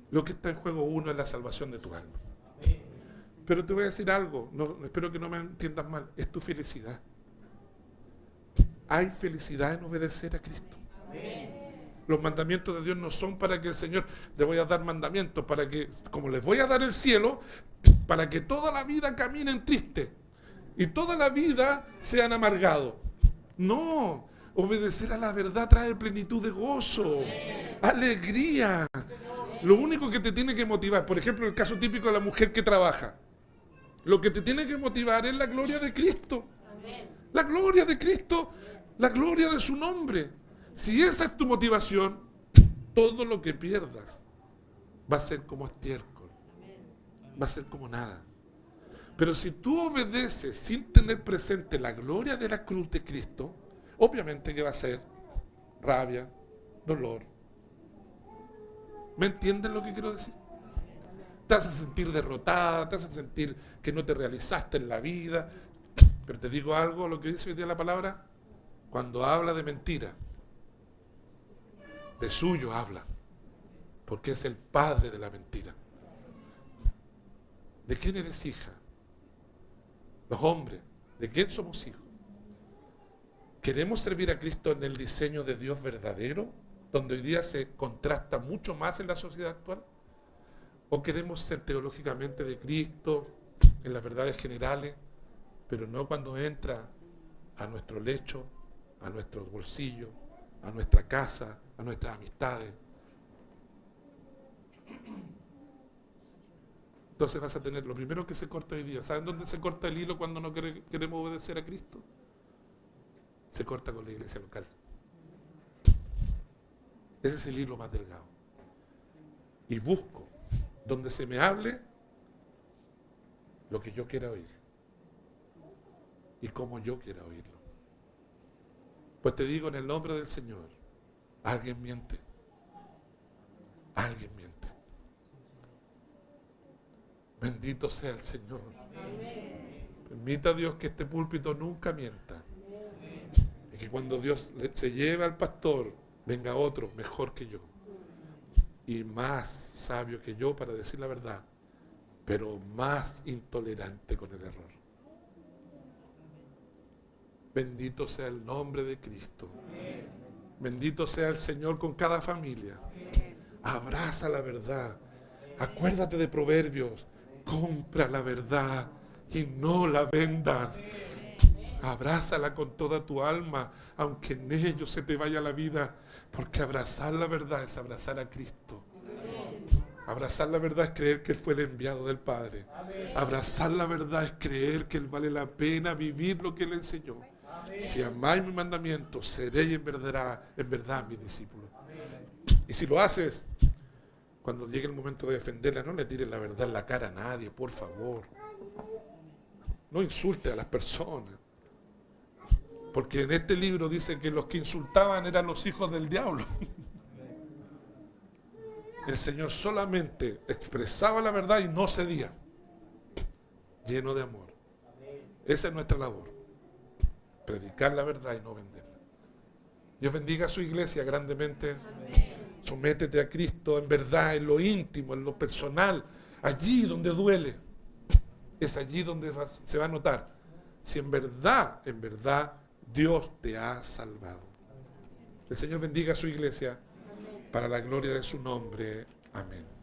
Lo que está en juego uno es la salvación de tu alma. Pero te voy a decir algo, espero que no me entiendas mal, es tu felicidad. Hay felicidad en obedecer a Cristo. Los mandamientos de Dios no son para que el Señor, le voy a dar mandamientos, para que, como les voy a dar el cielo, para que toda la vida caminen tristes. Y toda la vida sean amargados. No, obedecer a la verdad trae plenitud de gozo, alegría. Lo único que te tiene que motivar, por ejemplo, el caso típico de la mujer que trabaja, lo que te tiene que motivar es la gloria de Cristo. La gloria de Cristo, la gloria de su nombre. Si esa es tu motivación, todo lo que pierdas va a ser como estiércol, va a ser como nada. Pero si tú obedeces sin tener presente la gloria de la cruz de Cristo, obviamente que va a ser rabia, dolor. ¿Me entienden lo que quiero decir? Te hace sentir derrotada, te hace sentir que no te realizaste en la vida. Pero te digo algo, lo que dice hoy día la palabra, cuando habla de mentira, de suyo habla, porque es el padre de la mentira. ¿De quién eres hija? Los hombres, ¿de quién somos hijos? ¿Queremos servir a Cristo en el diseño de Dios verdadero, donde hoy día se contrasta mucho más en la sociedad actual? ¿O queremos ser teológicamente de Cristo, en las verdades generales, pero no cuando entra a nuestro lecho, a nuestro bolsillo, a nuestra casa, a nuestras amistades? Entonces vas a tener lo primero que se corta hoy día. ¿Saben dónde se corta el hilo cuando no queremos obedecer a Cristo? Se corta con la iglesia local. Ese es el hilo más delgado. Y busco donde se me hable lo que yo quiera oír y como yo quiera oírlo. Pues te digo en el nombre del Señor, alguien miente. Alguien miente. Bendito sea el Señor. Permita a Dios que este púlpito nunca mienta. Y que cuando Dios se lleve al pastor, venga otro mejor que yo. Y más sabio que yo para decir la verdad, pero más intolerante con el error. Bendito sea el nombre de Cristo. Bendito sea el Señor con cada familia. Abraza la verdad. Acuérdate de Proverbios. Compra la verdad y no la vendas. Abrázala con toda tu alma, aunque en ello se te vaya la vida, porque abrazar la verdad es abrazar a Cristo. Abrazar la verdad es creer que Él fue el enviado del Padre. Abrazar la verdad es creer que Él vale la pena vivir lo que Él enseñó. Si amáis mi mandamiento, seréis en verdad mis discípulos. Y si lo haces, cuando llegue el momento de defenderla, no le tires la verdad en la cara a nadie, por favor. No insulte a las personas. Porque en este libro dice que los que insultaban eran los hijos del diablo. El Señor solamente expresaba la verdad y no cedía. Lleno de amor. Esa es nuestra labor. Predicar la verdad y no venderla. Dios bendiga a su iglesia grandemente. Sométete a Cristo en verdad, en lo íntimo, en lo personal, allí donde duele. Es allí donde se va a notar si en verdad, Dios te ha salvado. El Señor bendiga a su iglesia para la gloria de su nombre. Amén.